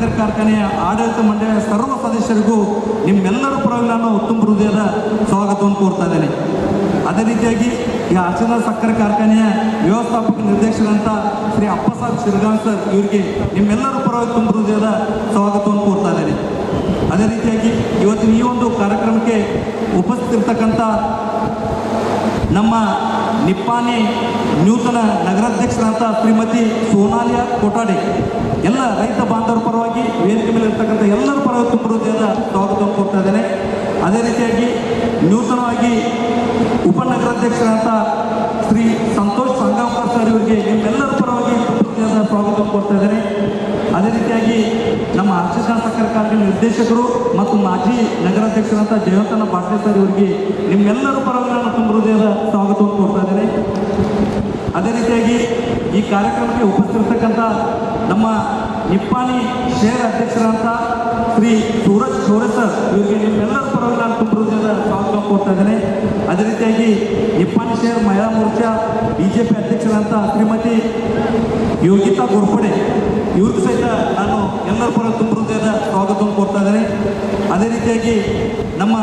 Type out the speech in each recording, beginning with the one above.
ಸಕ್ಕರೆ ಕಾರ್ಖಾನೆಯ ಆಡಳಿತ ಮಂಡಳಿಯ ಸರ್ವ ಸದಸ್ಯರಿಗೂ ನಿಮ್ಮೆಲ್ಲರ ಪರವಾಗಿ ನಾನು ಉತ್ತಮ ಹೃದಯದ ಸ್ವಾಗತವನ್ನು ಕೋರ್ತಾ ಇದ್ದೇನೆ. ಅದೇ ರೀತಿಯಾಗಿ ಈ ಅರ್ಚನಾ ಸಕ್ಕರೆ ಕಾರ್ಖಾನೆಯ ವ್ಯವಸ್ಥಾಪಕ ನಿರ್ದೇಶಕರಂತ ಶ್ರೀ ಅಪ್ಪಸಾಬ್ ಶಿರ್ಗಾಂವ್ ಸರ್ ಇವರಿಗೆ ನಿಮ್ಮೆಲ್ಲರ ಪರವಾಗಿ ತುಂಬ ಹೃದಯದ ಸ್ವಾಗತವನ್ನು ಕೋರ್ತಾ ಇದ್ದೇನೆ. ಅದೇ ರೀತಿಯಾಗಿ ಇವತ್ತಿನ ಈ ಒಂದು ಕಾರ್ಯಕ್ರಮಕ್ಕೆ ಉಪಸ್ಥಿತಿರ್ತಕ್ಕಂಥ ನಮ್ಮ ನಿಪ್ಪಾಣಿ ನೂತನ ನಗರಾಧ್ಯಕ್ಷರಂತ ಶ್ರೀಮತಿ ಸೋನಾಲಿಯಾ ಕೋಟಾಡೆ ಎಲ್ಲ ರೈತ ಬಾಂಧವರ ಪರವಾಗಿ ವೇದಿಕೆ ಮೇಲೆ ಇರ್ತಕ್ಕಂಥ ಎಲ್ಲರ ಪರವಾಗಿ ತುಂಬ ಹೃದಯದ ಸ್ವಾಗತವನ್ನು ಕೊಡ್ತಾ ಇದ್ದೇನೆ. ಅದೇ ರೀತಿಯಾಗಿ ನೂತನವಾಗಿ ಉಪನಗರಾಧ್ಯಕ್ಷರಂತ ಶ್ರೀ ಸಂತೋಷ್ ಸಂಗಾಂಕರ್ ಸರ್ ಇವರಿಗೆ ನಿಮ್ಮೆಲ್ಲರ ಪರವಾಗಿ ತುಂಬ ಹೃದಯದ ಸ್ವಾಗತವನ್ನು ಕೊಡ್ತಾ ಇದ್ದೇನೆ. ಅದೇ ರೀತಿಯಾಗಿ ನಮ್ಮ ಅರ್ಚನಾ ಸಕ್ಕರೆ ಕಾರ್ಖಾನೆ ನಿರ್ದೇಶಕರು ಮತ್ತು ಮಾಜಿ ನಗರಾಧ್ಯಕ್ಷರಂತ ಜಯವಂತನ ಪಾಟೀಲ್ ಸರ್ ಇವರಿಗೆ ನಿಮ್ಮೆಲ್ಲರ ಪರವಾಗಿ ನಾನು ತುಂಬ ಹೃದಯದ ಸ್ವಾಗತವನ್ನು ಕೊಡ್ತಾ ಇದ್ದೇನೆ. ಅದೇ ರೀತಿಯಾಗಿ ಈ ಕಾರ್ಯಕ್ರಮಕ್ಕೆ ಉಪಸ್ಥಿತಿರ್ತಕ್ಕಂಥ ನಮ್ಮ ನಿಪ್ಪಾಣಿ ಶಹರ ಅಧ್ಯಕ್ಷರಂತ ಶ್ರೀ ಸೂರಜ್ ಚೋರೆ ಸರ್ ಇವರಿಗೆ ನಿಮ್ಮೆಲ್ಲರ ಪರವಾಗಿ ನಾನು ತುಂಬ ಹೃದಯದ ಸ್ವಾಗತವನ್ನು ಕೊಡ್ತಾ ಇದ್ದೇನೆ. ಅದೇ ರೀತಿಯಾಗಿ ನಿಪ್ಪಾಣಿ ಶಹರ ಮಹಿಳಾ ಮೋರ್ಚಾ BJP ಅಧ್ಯಕ್ಷರಂತ ಶ್ರೀಮತಿ ಯೋಗಿತಾ ಗೋರ್ಪಡೆ ಇವ್ರಿಗೂ ಸಹಿತ ನಾನು ಎಲ್ಲರ ಪರವಾಗಿ ತುಂಬ ಹೃದಯದ ಸ್ವಾಗತವನ್ನು ಕೊಡ್ತಾ ಇದ್ದೇನೆ. ಅದೇ ರೀತಿಯಾಗಿ ನಮ್ಮ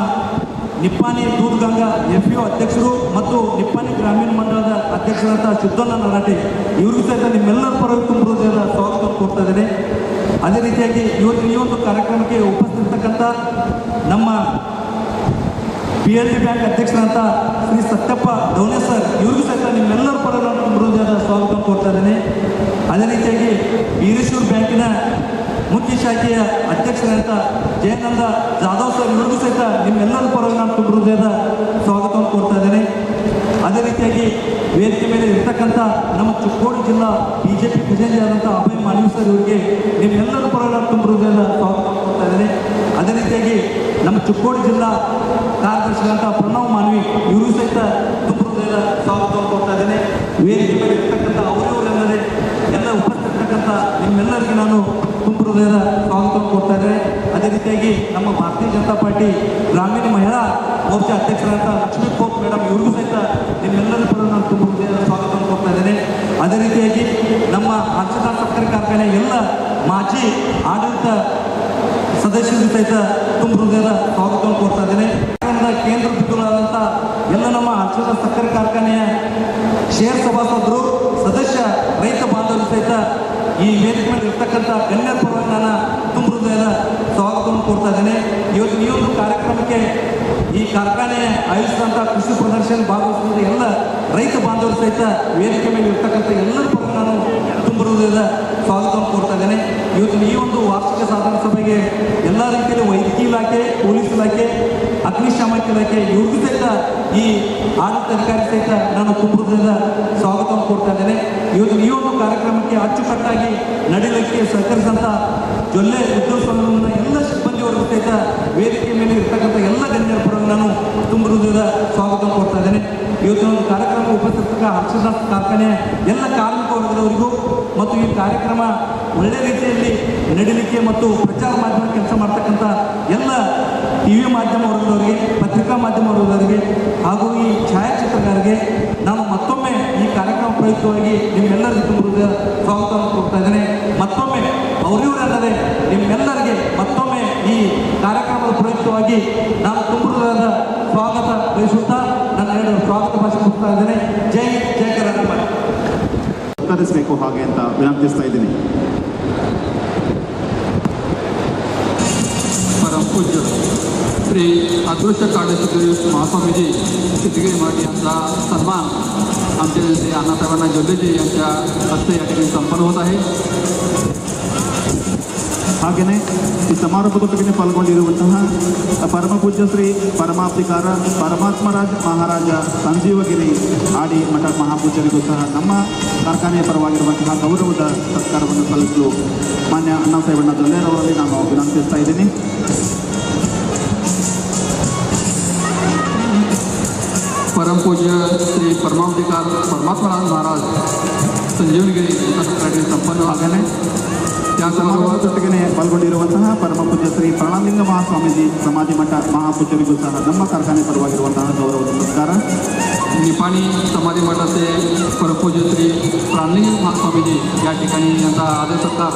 ನಿಪ್ಪಾಣಿ ದೂಧಗಂಗಾ FPO ಅಧ್ಯಕ್ಷರು ಮತ್ತು ನಿಪ್ಪಾಣಿ ಗ್ರಾಮೀಣ ಮಂಡಲದ ಅಧ್ಯಕ್ಷರಂತ ಸಿದ್ದಣ್ಣ ನರಾಟೆ ಇವ್ರಿಗೂ ಸಹಿತ ನಿಮ್ಮೆಲ್ಲರ ಪರವಾಗಿ ತುಂಬ ಹೃದಯದ ಸ್ವಾಗತವನ್ನು ಕೊಡ್ತಾ ಇದ್ದೇನೆ. ಅದೇ ರೀತಿಯಾಗಿ ಇವತ್ತು ಈ ಒಂದು ಕಾರ್ಯಕ್ರಮಕ್ಕೆ ಉಪಸ್ಥಿತಿರ್ತಕ್ಕಂಥ ನಮ್ಮ PLD ಬ್ಯಾಂಕ್ ಅಧ್ಯಕ್ಷರಂತ ಶ್ರೀ ಸತ್ಯಪ್ಪ ಡೌನೆ ಸರ್ ಇವ್ರಿಗೂ ಸಹಿತ ನಿಮ್ಮೆಲ್ಲರ ಪರವಾಗಿ ನಾನು ತುಂಬ ಹೃದಯದ ಸ್ವಾಗತವನ್ನು ಕೊಡ್ತಾ ಇದ್ದೇನೆ. ಅದೇ ರೀತಿಯಾಗಿ ವೀರೇಶ್ವರ ಬ್ಯಾಂಕಿನ ಮುಖ್ಯ ಶಾಖೆಯ ಅಧ್ಯಕ್ಷರಂತ ಜಯನಂದ ಜಾಧವ್ ಸರ್ ಇವ್ರಿಗೂ ಸಹಿತ ನಿಮ್ಮೆಲ್ಲರ ಪರವಾಗಿ ನಾನು ತುಂಬ ಹೃದಯದ ಸ್ವಾಗತವನ್ನು ಕೊಡ್ತಾ ಇದ್ದೇನೆ. ಅದೇ ರೀತಿಯಾಗಿ ವೇದಿಕೆ ಮೇಲೆ ಇರ್ತಕ್ಕಂಥ ನಮ್ಮ ಚಿಕ್ಕೋಡಿ ಜಿಲ್ಲಾ BJP ಖಜಾಂಚಿಯಾದಂಥ ಅಭಯ್ ಮಾನವಿ ಸರ್ ಇವರಿಗೆ ನಿಮ್ಮೆಲ್ಲರ ಪರವಾಗಿ ನಾನು ತುಂಬ ಹೃದಯದ ಸ್ವಾಗತವನ್ನು ಕೊಡ್ತಾ ಇದ್ದೇನೆ. ಅದೇ ರೀತಿಯಾಗಿ ನಮ್ಮ ಚಿಕ್ಕೋಡಿ ಜಿಲ್ಲಾ ಕಾರ್ಯದರ್ಶಿಗಳಂತ ಪ್ರಣವ್ ಮಾನವಿ ಇವರು ಸಹಿತ ತುಂಬ ಹೃದಯದ ಸ್ವಾಗತವನ್ನು ಕೊಡ್ತಾ ಇದ್ದೇನೆ. ವೇದಿಕೆ ಮೇಲೆ ಇರ್ತಕ್ಕಂಥ ಅವರವರೆಲ್ಲರೇ ಎಲ್ಲ ಉಪಸ್ಥಿತಿರ್ತಕ್ಕಂಥ ನಿಮ್ಮೆಲ್ಲರಿಗೆ ನಾನು ತುಂಬ ಹೃದಯದ ಸ್ವಾಗತವನ್ನು ಕೊಡ್ತಾ ಇದ್ದೇನೆ. ಅದೇ ರೀತಿಯಾಗಿ ನಮ್ಮ ಭಾರತೀಯ ಜನತಾ ಪಾರ್ಟಿ ಗ್ರಾಮೀಣ ಮಹಿಳಾ ಮೋರ್ಚಾ ಅಧ್ಯಕ್ಷರಂತ ಲಕ್ಷ್ಮೀ ಕೋಪ್ ಮೇಡಮ್ ಇವ್ರಿಗೂ ಸಹಿತ ನಿಮ್ಮೆಲ್ಲರ ಪರವಾಗಿ ನಾನು ತುಂಬ ಹೃದಯದ ಸ್ವಾಗತವನ್ನು ಕೊಡ್ತಾ ಇದ್ದೇನೆ. ಅದೇ ರೀತಿಯಾಗಿ ನಮ್ಮ ಅರ್ಚನಾ ಸಕ್ಕರೆ ಕಾರ್ಖಾನೆ ಎಲ್ಲ ಮಾಜಿ ಆಡಳಿತ ಸದಸ್ಯರಿಗೂ ಸಹಿತ ತುಂಬ ಹೃದಯದ ಸ್ವಾಗತವನ್ನು ಕೊಡ್ತಾ ಇದ್ದೇನೆ. ಕೇಂದ್ರ ಬಿಂದುಗಳಾದಂಥ ಎಲ್ಲ ನಮ್ಮ ಅರ್ಚನಾ ಸಕ್ಕರೆ ಕಾರ್ಖಾನೆಯ ಶೇರ್ ಸಭಾಸದರು ಸದಸ್ಯ ರೈತ ಬಾಂಧವರು ಸಹಿತ ಈ ವೇದಿಕೆ ಮೇಲೆ ಇರ್ತಕ್ಕಂಥ ಗಣ್ಯರ ಪರವಾಗಿ ನಾನು ತುಂಬ ಹೃದಯದ ಸ್ವಾಗತವನ್ನು ಕೊಡ್ತಾ ಇದ್ದೇನೆ. ಇವತ್ತು ಈ ಒಂದು ಕಾರ್ಯಕ್ರಮಕ್ಕೆ ಈ ಕಾರ್ಖಾನೆ ಆಯೋಜಿಸಿದಂಥ ಕೃಷಿ ಪ್ರದರ್ಶನ ಭಾಗವಹಿಸಿದ ಎಲ್ಲ ರೈತ ಬಾಂಧವರು ಸಹಿತ ವೇದಿಕೆ ಮೇಲೆ ಇರ್ತಕ್ಕಂಥ ಎಲ್ಲರ ಪರವಾಗಿ ನಾನು ತುಂಬ ಹೃದಯದ ಸ್ವಾಗತವನ್ನು ಕೊಡ್ತಾ ಇದ್ದೇನೆ. ಇವತ್ತು ಈ ಒಂದು ವಾರ್ಷಿಕ ಸಾಧನಾ ಸಭೆಗೆ ಎಲ್ಲ ರೀತಿಯಲ್ಲಿ ವೈದ್ಯಕೀಯ ಇಲಾಖೆ, ಪೊಲೀಸ್ ಇಲಾಖೆ, ಅಗ್ನಿಶಾಮಕ ಇಲಾಖೆ ಇವ್ರಿಗೂ ಸಹಿತ ಈ ಆಡಳಿತಾಧಿಕಾರಿ ಸಹಿತ ನಾನು ತುಂಬ ಹೃದಯದ ಸ್ವಾಗತವನ್ನು ಕೊಡ್ತಾ ಇದ್ದೇನೆ. ಇವತ್ತು ಈ ಒಂದು ಕಾರ್ಯಕ್ರಮಕ್ಕೆ ಅಚ್ಚುಕಟ್ಟಾಗಿ ನಡೀಲಿಕ್ಕೆ ಸಹಕರಿಸಿದಂಥ ಜೊಲ್ಲೆ ಉದ್ಯೋಗ ಸಂಘದ ಎಲ್ಲ ಸಿಬ್ಬಂದಿವರೆಗೂ ಸಹಿತ ವೇದಿಕೆ ಮೇಲೆ ಇರ್ತಕ್ಕಂಥ ಎಲ್ಲ ಗಣ್ಯರ ಪರವಾಗಿ ನಾನು ತುಂಬ ಹೃದಯದ ಸ್ವಾಗತವನ್ನು ಕೊಡ್ತಾ ಇದ್ದೇನೆ. ಇವತ್ತು ಒಂದು ಕಾರ್ಯಕ್ರಮ ಉಪಸ್ಥಿತ ಅರ್ಚನಾ ಕಾರ್ಖಾನೆಯ ಎಲ್ಲ ಕಾರ್ಮಿಕ ವರ್ಗದವರಿಗೂ ಮತ್ತು ಈ ಕಾರ್ಯಕ್ರಮ ಒಳ್ಳೆ ರೀತಿಯಲ್ಲಿ ನಡೀಲಿಕ್ಕೆ ಮತ್ತು ಪ್ರಚಾರ ಮಾಧ್ಯಮ ಕೆಲಸ ಮಾಡ್ತಕ್ಕಂಥ ಎಲ್ಲ TV ಮಾಧ್ಯಮ ವರ್ಗದವರಿಗೆ, ಪತ್ರಿಕಾ ಮಾಧ್ಯಮ ವರ್ಗದವರಿಗೆ ಹಾಗೂ ಈ ಛಾಯಾಚಿತ್ರಗಾರರಿಗೆ ನಾನು ಮತ್ತೊಮ್ಮೆ ಈ ಕಾರ್ಯಕ್ರಮ ಪ್ರಯುಕ್ತವಾಗಿ ನಿಮ್ಮೆಲ್ಲರಿಗೂ ತುಂಬ ಹೃದಯ ಸ್ವಾಗತವನ್ನು ಕೊಡ್ತಾ ಇದ್ದೇನೆ. ಮತ್ತೊಮ್ಮೆ ಅವರಿವರಲ್ಲದೆ ನಿಮ್ಮೆಲ್ಲರಿಗೆ ಮತ್ತೊಮ್ಮೆ ಈ ಕಾರ್ಯಕ್ರಮದ ಪ್ರಯುಕ್ತವಾಗಿ ನಾನು ತುಂಬ ಹೃದಯದ ಸ್ವಾಗತ ಬಯಸುತ್ತಾ ನನ್ನ ಎರಡು ಸ್ವಾಗತ ಭಾಷೆ ಕೊಡ್ತಾ ಇದ್ದೇನೆ. ಜೈ ಜೈ ಕರ್ನಾಟಕ. ಉತ್ತರಿಸಬೇಕು ಹಾಗೆ ಅಂತ ವಿನಂತಿಸ್ತಾ ಇದ್ದೀನಿ. परम पूज्य श्री अदृश्य काळेश्वरी महास्वामीजी सिद्धगिरी मठ यांचा सन्मान आमचे श्री अण्णासाहेबांना जोल्लेजी यांच्या हस्ते या ठिकाणी संपन्न होत आहे. ಹಾಗೆಯೇ ಈ ಸಮಾರಂಭದೊಟ್ಟಿಗೆ ಪಾಲ್ಗೊಂಡಿರುವಂತಹ ಪರಮಪೂಜ್ಯ ಶ್ರೀ ಪರಮಾಪ್ತಿಕಾರ ಪರಮಾತ್ಮರಾಜ್ ಮಹಾರಾಜ ಸಂಜೀವಗಿರಿ ಆಡಿ ಮಠ ಮಹಾಪೂಜ್ಯರಿಗೂ ಸಹ ನಮ್ಮ ಕಾರ್ಖಾನೆಯ ಪರವಾಗಿರುವಂತಹ ಗೌರವದ ಸತ್ಕಾರವನ್ನು ಸಲ್ಲಿಸಲು ಮಾನ್ಯ ಅಣ್ಣಾಸಾಹೇಬಣ್ಣ ಜೊಲ್ಲೆರವರಲ್ಲಿ ನಾನು ವಿನಂತಿಸ್ತಾ ಇದ್ದೀನಿ. परम पूज्य श्री परमावधिकार परमात्माराज महाराज संजीवनगिरी यांच्या संपन्न ಹಾಗೆಯೇ त्या ಸಮಾರಂಭದೊಟ್ಟಿಗೆ ಪಾಲ್ಗೊಂಡಿರುವಂತಹ ಪರಮಪೂಜ್ಯ ಶ್ರೀ ಪ್ರಾಣಲಿಂಗ ಮಹಾಸ್ವಾಮೀಜಿ ಸಮಾಧಿ ಮಠ ಮಹಾಪೂಜ್ಯರಿಗೂ ಸಹ ನಮ್ಮ ಕಾರ್ಖಾನೆ ಪರವಾಗಿರುವಂತಹ ಗೌರವದ ನಮಸ್ಕಾರ. निपाणी समाधी मठाचे परमपूज्य श्री प्राणलिंग महास्वामीजी या ठिकाणी यांचा आदर सत्कार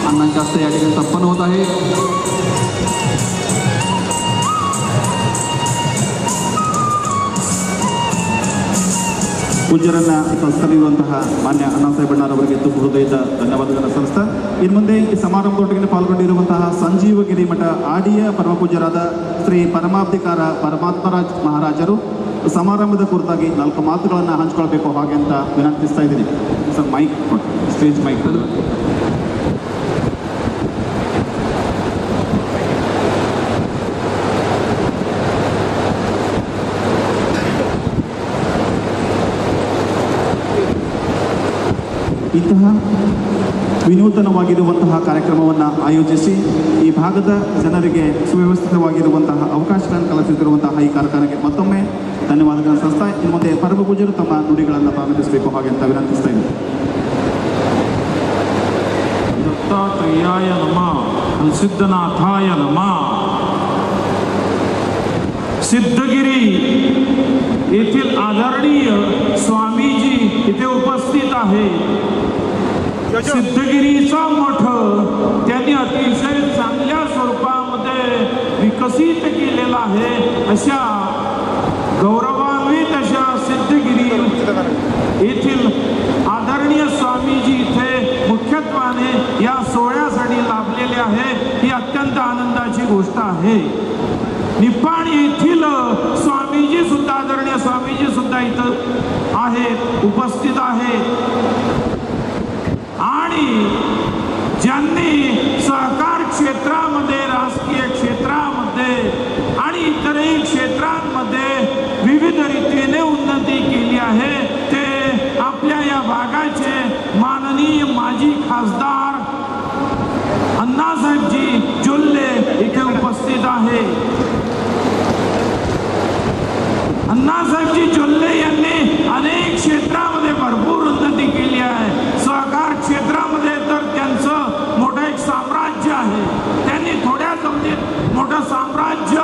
अण्णांच्या हस्ते या ठिकाणी संपन्न होत आहे. ಪೂಜ್ಯರನ್ನ ಸ್ಥಳೀಯರುವಂತಹ ಮಾನ್ಯ ಅಣ್ಣಾಸಾಹೇಬಣ್ಣರವರಿಗೆ ತುಂಬ ಹೃದಯದ ಧನ್ಯವಾದಗಳನ್ನು ಸಲ್ಲಿಸ್ತಾ ಇನ್ನು ಮುಂದೆ ಈ ಸಮಾರಂಭದೊಟ್ಟಿಗೆ ಪಾಲ್ಗೊಂಡಿರುವಂತಹ ಸಂಜೀವಗಿರಿ ಮಠ ಆಡಿಯ ಪರಮಪೂಜ್ಯರಾದ ಶ್ರೀ ಪರಮಾಬ್ಧಿಕಾರ ಪರಮಾತ್ಮರಾಜ್ ಮಹಾರಾಜರು ಸಮಾರಂಭದ ಕುರಿತಾಗಿ 4 ಮಾತುಗಳನ್ನು ಹಂಚಿಕೊಳ್ಬೇಕು ಹಾಗೆ ಅಂತ ವಿನಂತಿಸ್ತಾ ಇದ್ದೀನಿ. Sir mic stage mic. ಇಂತಹ ವಿನೂತನವಾಗಿರುವಂತಹ ಕಾರ್ಯಕ್ರಮವನ್ನು ಆಯೋಜಿಸಿ ಈ ಭಾಗದ ಜನರಿಗೆ ಸುವ್ಯವಸ್ಥಿತವಾಗಿರುವಂತಹ ಅವಕಾಶಗಳನ್ನು ಕಲ್ಪಿಸುತ್ತಿರುವಂತಹ ಈ ಕಾರ್ಯಕ್ರಮಕ್ಕೆ ಮತ್ತೊಮ್ಮೆ ಧನ್ಯವಾದಗಳನ್ನು ಸಲ್ಲಿಸ್ತಾ ಇನ್ನು ಮುಂದೆ ಪರಮ ಪೂಜ್ಯರು ತಮ್ಮ ನುಡಿಗಳನ್ನು ಪ್ರಾರಂಭಿಸಬೇಕು ಹಾಗೆ ಅಂತ ವಿನಂತಿಸ್ತಾ ಇದ್ದೀನಿ. दत्तात्रेयाय नमः, सिद्धनाथाय नमः. सिद्धगिरी येथील आदरणीय स्वामीजी इथे उपस्थित आहे. सिद्धगिरीचा मठ त्यांनी अतिशय चांगल्या स्वरूपामध्ये विकसित केलेला आहे. अशा गौरवान्वित अशा सिद्धगिरी येथील आदरणीय स्वामीजी इथे मुख्यत्वाने या सोहळ्यासाठी लाभलेले आहे. ही अत्यंत आनंदाची गोष्ट आहे. निपाण येथील स्वामीजी सुद्धा आदरणीय स्वामीजी सुद्धा इथं आहेत, उपस्थित आहेत. आणि ज्यांनी सहकार क्षेत्रामध्ये, राजकीय क्षेत्रामध्ये आणि इतरही क्षेत्रांमध्ये विविध रीतीने उन्नती केली आहे ते आपल्या या भागाचे माननीय माजी खासदार अण्णासाहेबजी जोल्ले इथे उपस्थित आहे. अण्णासाहेबजी जोल्ले यांनी अनेक क्षेत्रामध्ये भरपूर उन्नती केली आहे. सहकार क्षेत्रामध्ये तर त्यांचं मोठं एक साम्राज्य आहे. त्यांनी थोड्या जमिनीत मोठं साम्राज्य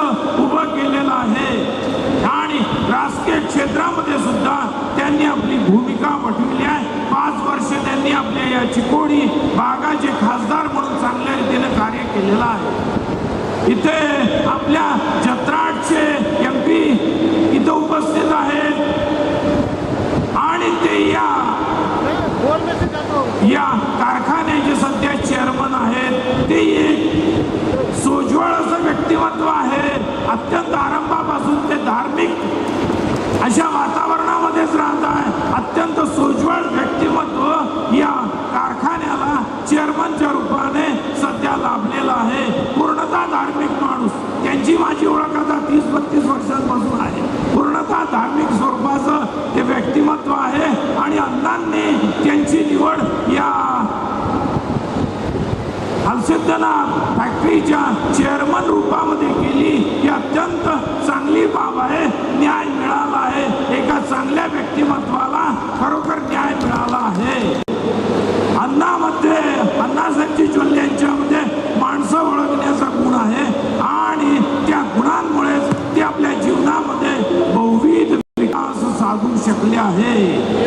उभं केलेलं आहे. आणि राजकीय क्षेत्रामध्ये सुद्धा त्यांनी आपली भूमिका वठवली आहे. 5 वर्ष त्यांनी आपल्या या चिकोडी भागाचे खासदार म्हणून चांगल्या रीतीने कार्य केलेलं आहे. इथे आपल्या जत्राटचे MP इथं उपस्थित आहेत आणि ते या कारखान्याचे सध्या चेअरमन आहेत. ते एक सोज्वळ असं व्यक्तिमत्व आहे. अत्यंत आरंभापासून ते धार्मिक अशा वातावरणामध्येच राहत आहे. अत्यंत सोज्वळ व्यक्तिमत्व या कारखान्याला चेअरमनच्या रूपाने सध्या लाभलेला आहे. पूर्णतः धार्मिक माणूस. त्यांची माझी ओळख आता 30-32 वर्षांपासून आहे. पूर्णतः धार्मिक स्वरूपाचं ते व्यक्तिमत्व आहे. आणि अण्णांनी त्यांची निवड या हलसिद्धनाथ फॅक्टरीच्या चेअरमन रूपामध्ये केली. ही अत्यंत चांगली बाब आहे. न्याय मिळाला आहे. एका चांगल्या व्यक्तिमत्वाला खरोखर न्याय मिळाला आहे. अण्णासाहेबजी जोल्ले यांच्यामध्ये माणसं ओळखण्याचा गुण आहे आणि त्या गुणांमुळेच ते आपल्या जीवनामध्ये बहुविध विकास साधू शकले आहे.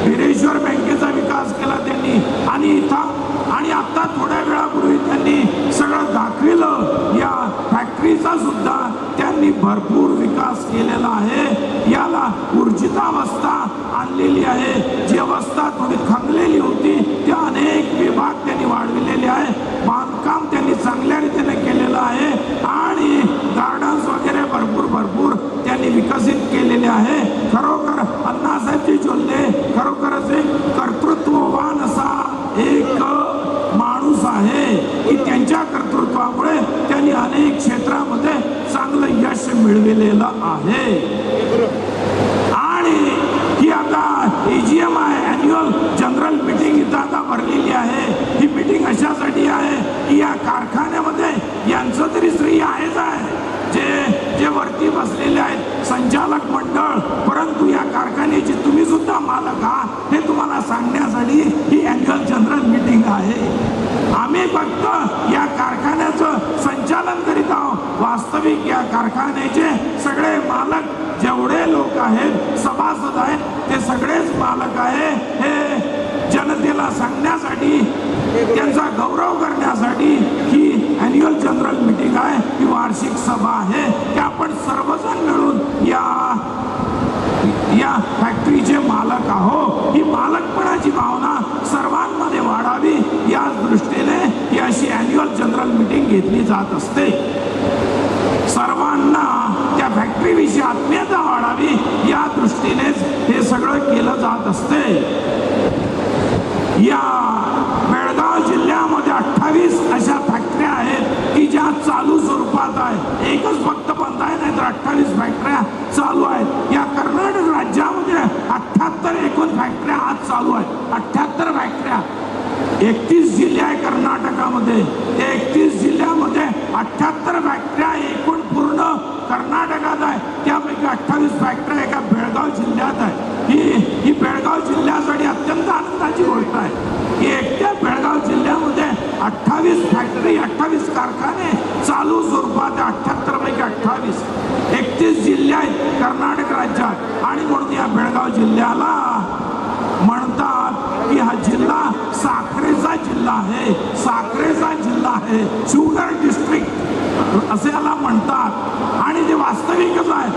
वीरेश्वर बँकेचा विकास केला त्यांनी आणि इथं आणि आता थोड्या वेळापूर्वी त्यांनी सगळं दाखविलं. या फॅक्टरीचा सुद्धा त्यांनी भरपूर विकास केलेला आहे. याला ऊर्जितावस्था आणलेली आहे. जी अवस्था थोडी खंगलेली होती त्या अनेक विभाग त्यांनी वाढविलेले आहे. बांधकाम त्यांनी चांगल्या रीतीने केलेलं आहे आणि गार्डन्स वगैरे भरपूर त्यांनी विकसित केलेले आहे. खरोखर अण्णासाहेबजी जोल्ले खरोखरच एक कर्तृत्ववान असा एक माणूस आहे की त्यांच्या कर्तृत्वामुळे त्यांनी अनेक क्षेत्रामध्ये चांगलं यश मिळविलेलं आहे. आणि ही आता AGM आहे, ॲन्युअल जनरल मीटिंग इथं आता भरलेली आहे. ही मीटिंग अशासाठी आहे की या कारखान्यामध्ये यांचं तरी श्रेय आहेच आहे. जे वरती बसलेले आहेत संचालक मंडळ, परंतु या कारखान्याची तुम्ही सुद्धा मालक आहात हे तुम्हाला सांगण्यासाठी ही ॲन्युअल जनरल मीटिंग आहे. आम्ही फक्त या कारखान्याचं संचालन करीत आहोत. वास्तविक या कारखान्याचे सगळे मालक जेवढे लोक आहेत, सभासद आहेत, ते सगळेच मालक आहे. हे जनतेला सांगण्यासाठी त्यांचा गौरव करण्यासाठी ही ॲन्युअल जनरल मीटिंग आहे, ही वार्षिक सभा आहे की आपण सर्वजण मिळून या फॅक्टरीचे मालक आहो, ही मालकपणाची भावना सर्वांमध्ये वाढावी या दृष्टीने ही अशी ॲन्युअल जनरल मीटिंग घेतली जात असते. सर्वांना त्या फॅक्टरीविषयी आत्मीयता वाढावी या दृष्टीनेच हे सगळं केलं जात असते. या बेळगाव जिल्ह्यामध्ये 28 अशा फॅक्टऱ्या आहेत की ज्या चालू स्वरूपात आहे. एकच फक्त बंद आहे, नाही तर 28 फॅक्टऱ्या चालू आहेत. या कर्नाटक राज्यामध्ये 78 एकूण फॅक्टऱ्या आज चालू आहेत. 78 फॅक्टऱ्या. 31 जिल्हे आहे कर्नाटकामध्ये. 31 जिल्ह्यामध्ये 78 फॅक्टऱ्या एकूण पूर्ण कर्नाटकात आहे. त्यापैकी 28 फॅक्टऱ्या एका बेळगाव जिल्ह्यात आहे. ही बेळगाव जिल्ह्यासाठी अत्यंत आनंदाची गोष्ट आहे की एकट्या बेळगाव जिल्ह्यामध्ये 28 फॅक्टरी, 28 कारखाने चालू स्वरूपात. 78 पैकी 28. 31 जिल्हे आहेत कर्नाटक राज्यात. आणि म्हणून या बेळगाव जिल्ह्याला म्हणतात की हा जिल्हा साखरेचा जिल्हा आहे. साखरेचा जिल्हा आहे, शुगर डिस्ट्रिक्ट असे याला म्हणतात. आणि ते वास्तविकच आहे.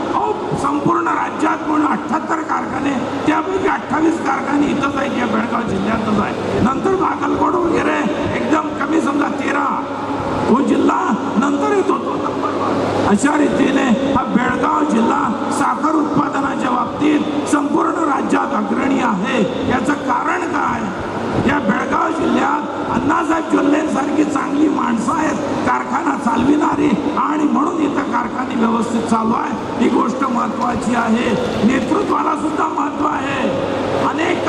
संपूर्ण राज्यात म्हणून 78 कारखाने, त्यापैकी 28 कारखाने इथंच आहेत, या बेळगाव जिल्ह्यातच आहे. नंतर बागलकोट वगैरे एकदम कमी, समजा 13 तो जिल्हा नंतर येतो तो नंबर. अशा रीतीने हा बेळगाव जिल्हा साखर उत्पादनाच्या बाबतीत संपूर्ण राज्यात अग्रणी आहे. याचं कारण काय? या बेळगाव जिल्ह्यात अण्णासाहेब जोल्लेंसारखी चांगली माणसं आहेत, कारखाना चालविणारी, आणि म्हणून इथं कारखाने व्यवस्थित चालू आहे. ही गोष्ट महत्वाची आहे. नेतृत्वाला सुद्धा महत्व आहे. अनेक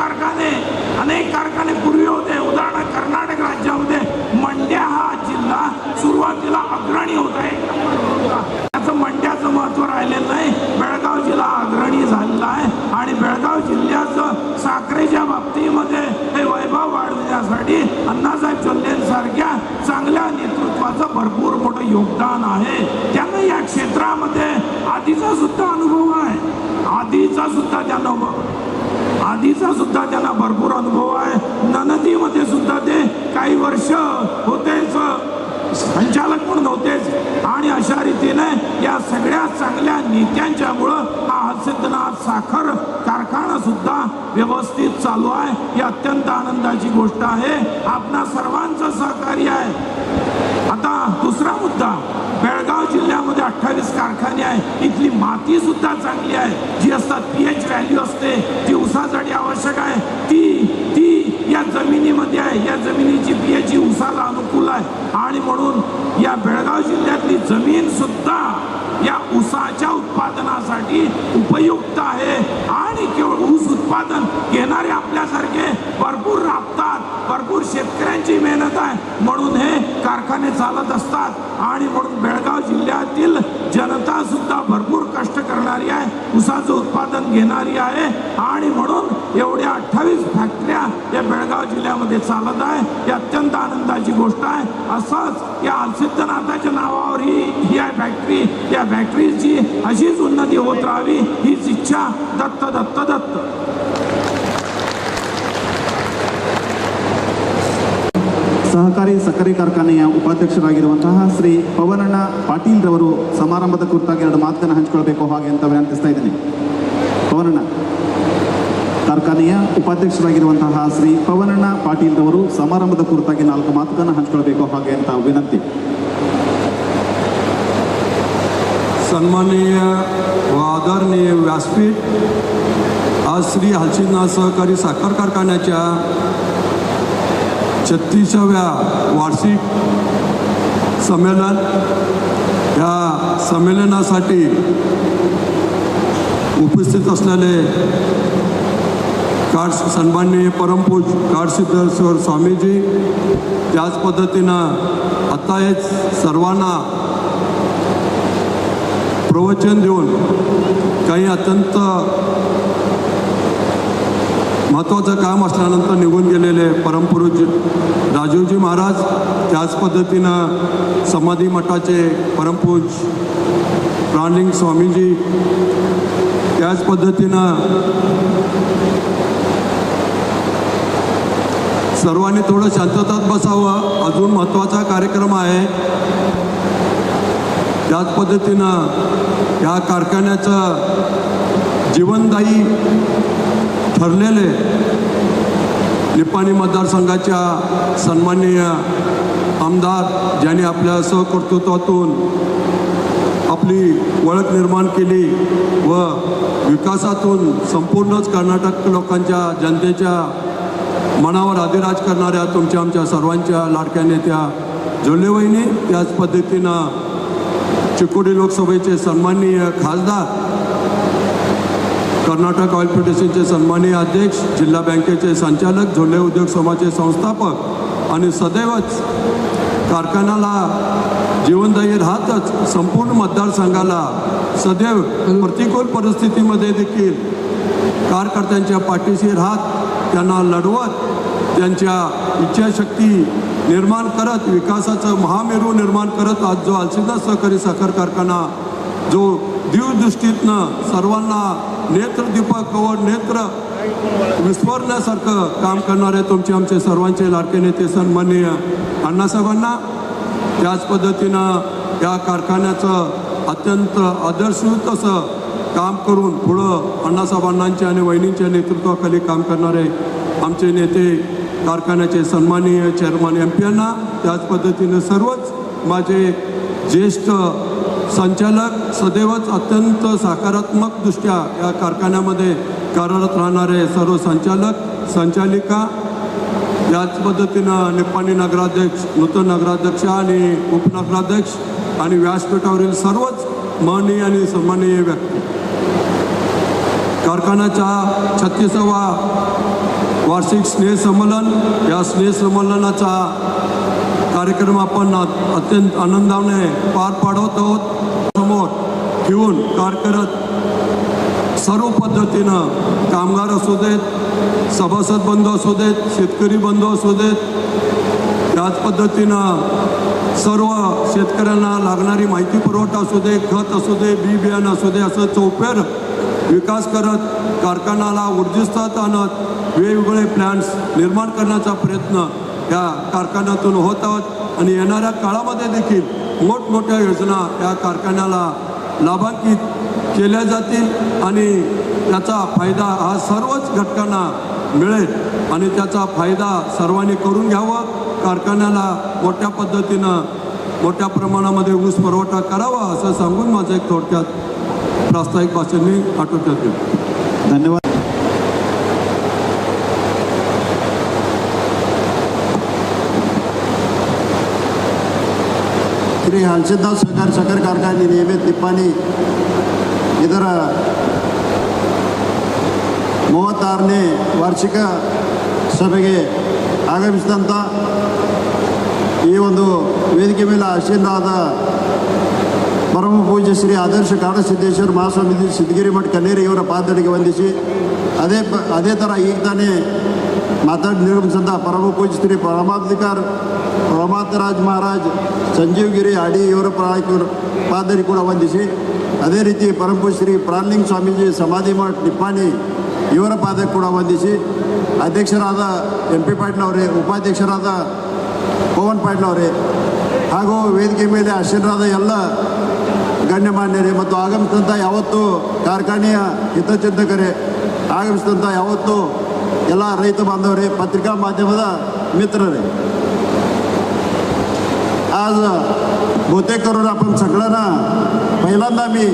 कारखाने पूर्वी होते. उदाहरण कर्नाटक राज्यामध्ये मंड्या हा जिल्हा सुरुवातीला अग्रणी होता, एक नंबर होता. त्याचं मंड्याचं महत्व राहिलेलं नाही. बेळगाव जिल्हा अग्रणी झालेला आहे. आणि बेळगाव जिल्ह्याचं साखरेच्या बाबतीमध्ये हे वैभव वाढवण्यासाठी अण्णासाहेब जोल्लेंसारख्या चांगल्या नेतृत्वाचं भरपूर मोठं योगदान आहे. त्यांना या क्षेत्रामध्ये आधीचा सुद्धा अनुभव आहे. आधीचा सुद्धा त्यांना भरपूर अनुभव आहे. ननदीमध्ये सुद्धा ते काही वर्ष होतेच, संचालक म्हणून होतेच. आणि अशा रीतीने या सगळ्या चांगल्या नेत्यांच्यामुळं हा हरसिद्धनाथ साखर कारखाना सुद्धा व्यवस्थित चालू आहे. ही अत्यंत आनंदाची गोष्ट आहे. आपणा सर्वांचं सहकार्य आहे. आता दुसरा मुद्दा, बेळगाव जिल्ह्यामध्ये 28 कारखाने आहे. इथली माती सुद्धा चांगली आहे. जी असतात pH व्हॅल्यू असते, जी ऊसासाठी आवश्यक आहे, ती या जमिनीमध्ये आहे. या जमिनीची pH ऊसाला अनुकूल आहे. आणि म्हणून या बेळगाव जिल्ह्यातली जमीन सुद्धा या ऊसाच्या उत्पादनासाठी उपयुक्त आहे. आणि केवळ ऊस उत्पादन घेणारे आपल्यासारखे भरपूर राबतात. भरपूर शेतकऱ्यांची मेहनत आहे, म्हणून हे कारखाने चालत असतात. आणि म्हणून बेळगाव जिल्ह्यातील जनता सुद्धा भरपूर कष्ट करणारी आहे, ऊसाचं उत्पादन घेणारी आहे. आणि म्हणून एवढ्या 28 फॅक्टऱ्या या बेळगाव जिल्ह्यामध्ये चालत आहे. ही अत्यंत आनंदाची गोष्ट आहे. असंच या हरसिद्धनाथाच्या नावावर ही आहे फॅक्टरी. या फॅक्टरीची अशीच उन्नती होत राहावी हीच इच्छा. दत्त दत्त दत्त. ಸಹಕಾರಿ ಸಕ್ಕರೆ ಕಾರ್ಖಾನೆಯ ಉಪಾಧ್ಯಕ್ಷರಾಗಿರುವಂತಹ ಶ್ರೀ ಪವನಣ್ಣ ಪಾಟೀಲ್ ರವರು ಸಮಾರಂಭದ ಕುರಿತಾಗಿ 2 ಮಾತನ್ನು ಹಂಚಿಕೊಳ್ಳಬೇಕು ಹಾಗೆ ಅಂತ ವಿನಂತಿಸ್ತಾ ಇದ್ದೀನಿ. ಪವನಣ್ಣ, ಕಾರ್ಖಾನೆಯ ಉಪಾಧ್ಯಕ್ಷರಾಗಿರುವಂತಹ ಶ್ರೀ ಪವನಣ್ಣ ಪಾಟೀಲ್ ರವರು ಸಮಾರಂಭದ ಕುರಿತಾಗಿ 4 ಮಾತುಗಳನ್ನು ಹಂಚಿಕೊಳ್ಳಬೇಕು ಹಾಗೆ ಅಂತ ವಿನಂತಿ. सन्माननीय व आदरणीय व्यासपीठ, आज श्री हरसिद्धनाथ सहकारी साखर कारखान्याच्या 36व्या वार्षिक संमेलन, या संमेलनासाठी उपस्थित असलेले सन्माननीय परमपूज काडसिद्धेश्वर स्वामीजी, त्याच पद्धतीनं आता हेच सर्वांना प्रवचन देऊन काही अत्यंत महत्त्वाचं काम असल्यानंतर निघून गेलेले परमपूज्य राजीवजी महाराज, त्याच पद्धतीनं समाधी मठाचे परमपूज्य प्राणलिंग स्वामीजी, त्याच पद्धतीनं सर्वांनी थोडं शांततात बसावं. अजून महत्त्वाचा कार्यक्रम आहे. त्याच पद्धतीनं या कारखान्याचं जीवनदायी ठरलेले निपाणी मतदारसंघाच्या सन्माननीय आमदार ज्यांनी आपल्या सहकर्तृत्वातून आपली ओळख निर्माण केली व विकासातून संपूर्णच कर्नाटक लोकांच्या जनतेच्या मनावर अधिराज करणाऱ्या तुमच्या आमच्या सर्वांच्या लाडक्या नेत्या जोल्लेवहिनी, त्याच पद्धतीनं चिकोडी लोकसभेचे सन्माननीय खासदार, कर्नाटक ऑइल फेडरेशनचे सन्माननीय अध्यक्ष, जिल्हा बँकेचे संचालक, झोले उद्योग समाजाचे संस्थापक आणि सदैवच कारखान्याला जीवनदायी राहतच संपूर्ण मतदारसंघाला सदैव प्रतिकूल परिस्थितीमध्ये देखील कार्यकर्त्यांच्या पाठीशी राहत त्यांना लढवत त्यांच्या इच्छाशक्ती निर्माण करत विकासाचं महामेरू निर्माण करत आज जो अलसिंदा सहकारी साखर कारखाना जो दूरदृष्टीतनं सर्वांना नेत्रदीपक व नेत्र विस्मरण्यासारखं काम करणारे तुमचे आमचे सर्वांचे लाडके नेते सन्माननीय अण्णासाहेबांना, त्याच पद्धतीनं या कारखान्याचं अत्यंत आदर्शयुत असं काम करून पुढं अण्णासाहेबांच्या आणि वहिनींच्या नेतृत्वाखाली काम करणारे आमचे नेते कारखान्याचे सन्माननीय चेअरमन MP यांना, त्याच पद्धतीनं सर्वच माझे ज्येष्ठ संचालक, सदैवच अत्यंत सकारात्मकदृष्ट्या या कारखान्यामध्ये कार्यरत राहणारे सर्व संचालक संचालिका, याच पद्धतीनं निपाणी नगराध्यक्ष, नूतन नगराध्यक्ष आणि उपनगराध्यक्ष आणि व्यासपीठावरील सर्वच माननीय आणि सन्माननीय व्यक्ती, कारखान्याच्या 36वा वार्षिक स्नेहसंमेलन, या स्नेहसंमेलनाचा कार्यक्रम आपण अत्यंत आनंदाने पार पाडत आहोत. समोर ठेवून कार्यरत सर्व पद्धतीनं कामगार असू देत, सभासद बंधू असू देत, शेतकरी बंधू असू देत, त्याच पद्धतीनं सर्व शेतकऱ्यांना लागणारी माहिती पुरवठा असू दे, खत असू दे, बी बियाणं असू दे, असं चौफेर विकास करत कारखान्याला ऊर्जिस्तात आणत वेगवेगळे प्लॅन्स निर्माण करण्याचा प्रयत्न या कारखान्यातून होत आहोत आणि येणाऱ्या काळामध्ये देखील मोठमोठ्या योजना या कारखान्याला लाभान्वित केल्या जातील आणि त्याचा फायदा हा सर्वच घटकांना मिळेल आणि त्याचा फायदा सर्वांनी करून घ्यावा. कारखान्याला मोठ्या पद्धतीनं मोठ्या प्रमाणामध्ये ऊस पुरवठा करावा असं सांगून माझं एक थोडक्यात प्रास्ताविक भाषण मी आटोक्यात घेतो. धन्यवाद. ಶ್ರೀ ಹಲಸಿಂದ ಸಹಕಾರ ಕಾರ್ಖಾನೆ ನಿಯಮಿತ ನಿಪ್ಪಾಣಿ ಇದರ 36ನೇ ವಾರ್ಷಿಕ ಸಭೆಗೆ ಆಗಮಿಸಿದಂಥ ಈ ಒಂದು ವೇದಿಕೆ ಮೇಲೆ ಆಸೀನರಾದ ಪರಮ ಪೂಜ್ಯ ಶ್ರೀ ಆದರ್ಶ ಕಾಡಸಿದ್ದೇಶ್ವರ ಮಹಾಸ್ವಾಮೀಜಿ ಸಿದ್ಧಗಿರಿ ಮಠ ಕನ್ನೇರಿ ಇವರ ಪಾದಗಳಿಗೆ ವಂದಿಸಿ ಅದೇ ಥರ ಈಗ ತಾನೇ ಮಾತಾಡಿ ನಿರ್ಗಮಿಸಿದಂಥ ಪರಮ ಪೂಜ್ಯ ಶ್ರೀ ಪರಮಾತ್ಮರಾಜ್ ಮಹಾರಾಜ್ ಸಂಜೀವಗಿರಿ ಅಡಿ ಇವರ ಪಾದರಿಗೆ ಕೂಡ ವಂದಿಸಿ ಅದೇ ರೀತಿ ಪರಮ ಪೂಜ್ಯ ಶ್ರೀ ಪ್ರಾಣಲಿಂಗ ಸ್ವಾಮೀಜಿ ಸಮಾಧಿ ಮಠ ನಿಪ್ಪಾಣಿ ಇವರ ಪಾದಕ್ಕೆ ಕೂಡ ವಂದಿಸಿ ಅಧ್ಯಕ್ಷರಾದ MP ಪಾಟೀಲ್ ಅವರೇ, ಉಪಾಧ್ಯಕ್ಷರಾದ ಪವನ್ ಪಾಟೀಲ್ ಅವರೇ ಹಾಗೂ ವೇದಿಕೆ ಮೇಲೆ ಆಸೀನರಾದ ಎಲ್ಲ ಗಣ್ಯಮಾನ್ಯರೇ ಮತ್ತು ಆಗಮಿಸಿದಂಥ ಯಾವತ್ತು ಕಾರ್ಖಾನೆಯ ಹಿತಚಿಂತಕರೇ, ಆಗಮಿಸಿದಂಥ ಯಾವತ್ತು ಎಲ್ಲ ರೈತ बांधवरे, पत्रिका माध्यमाचा मित्ररे, आज बहुतेक करून आपण सगळ्यांना पहिल्यांदा मी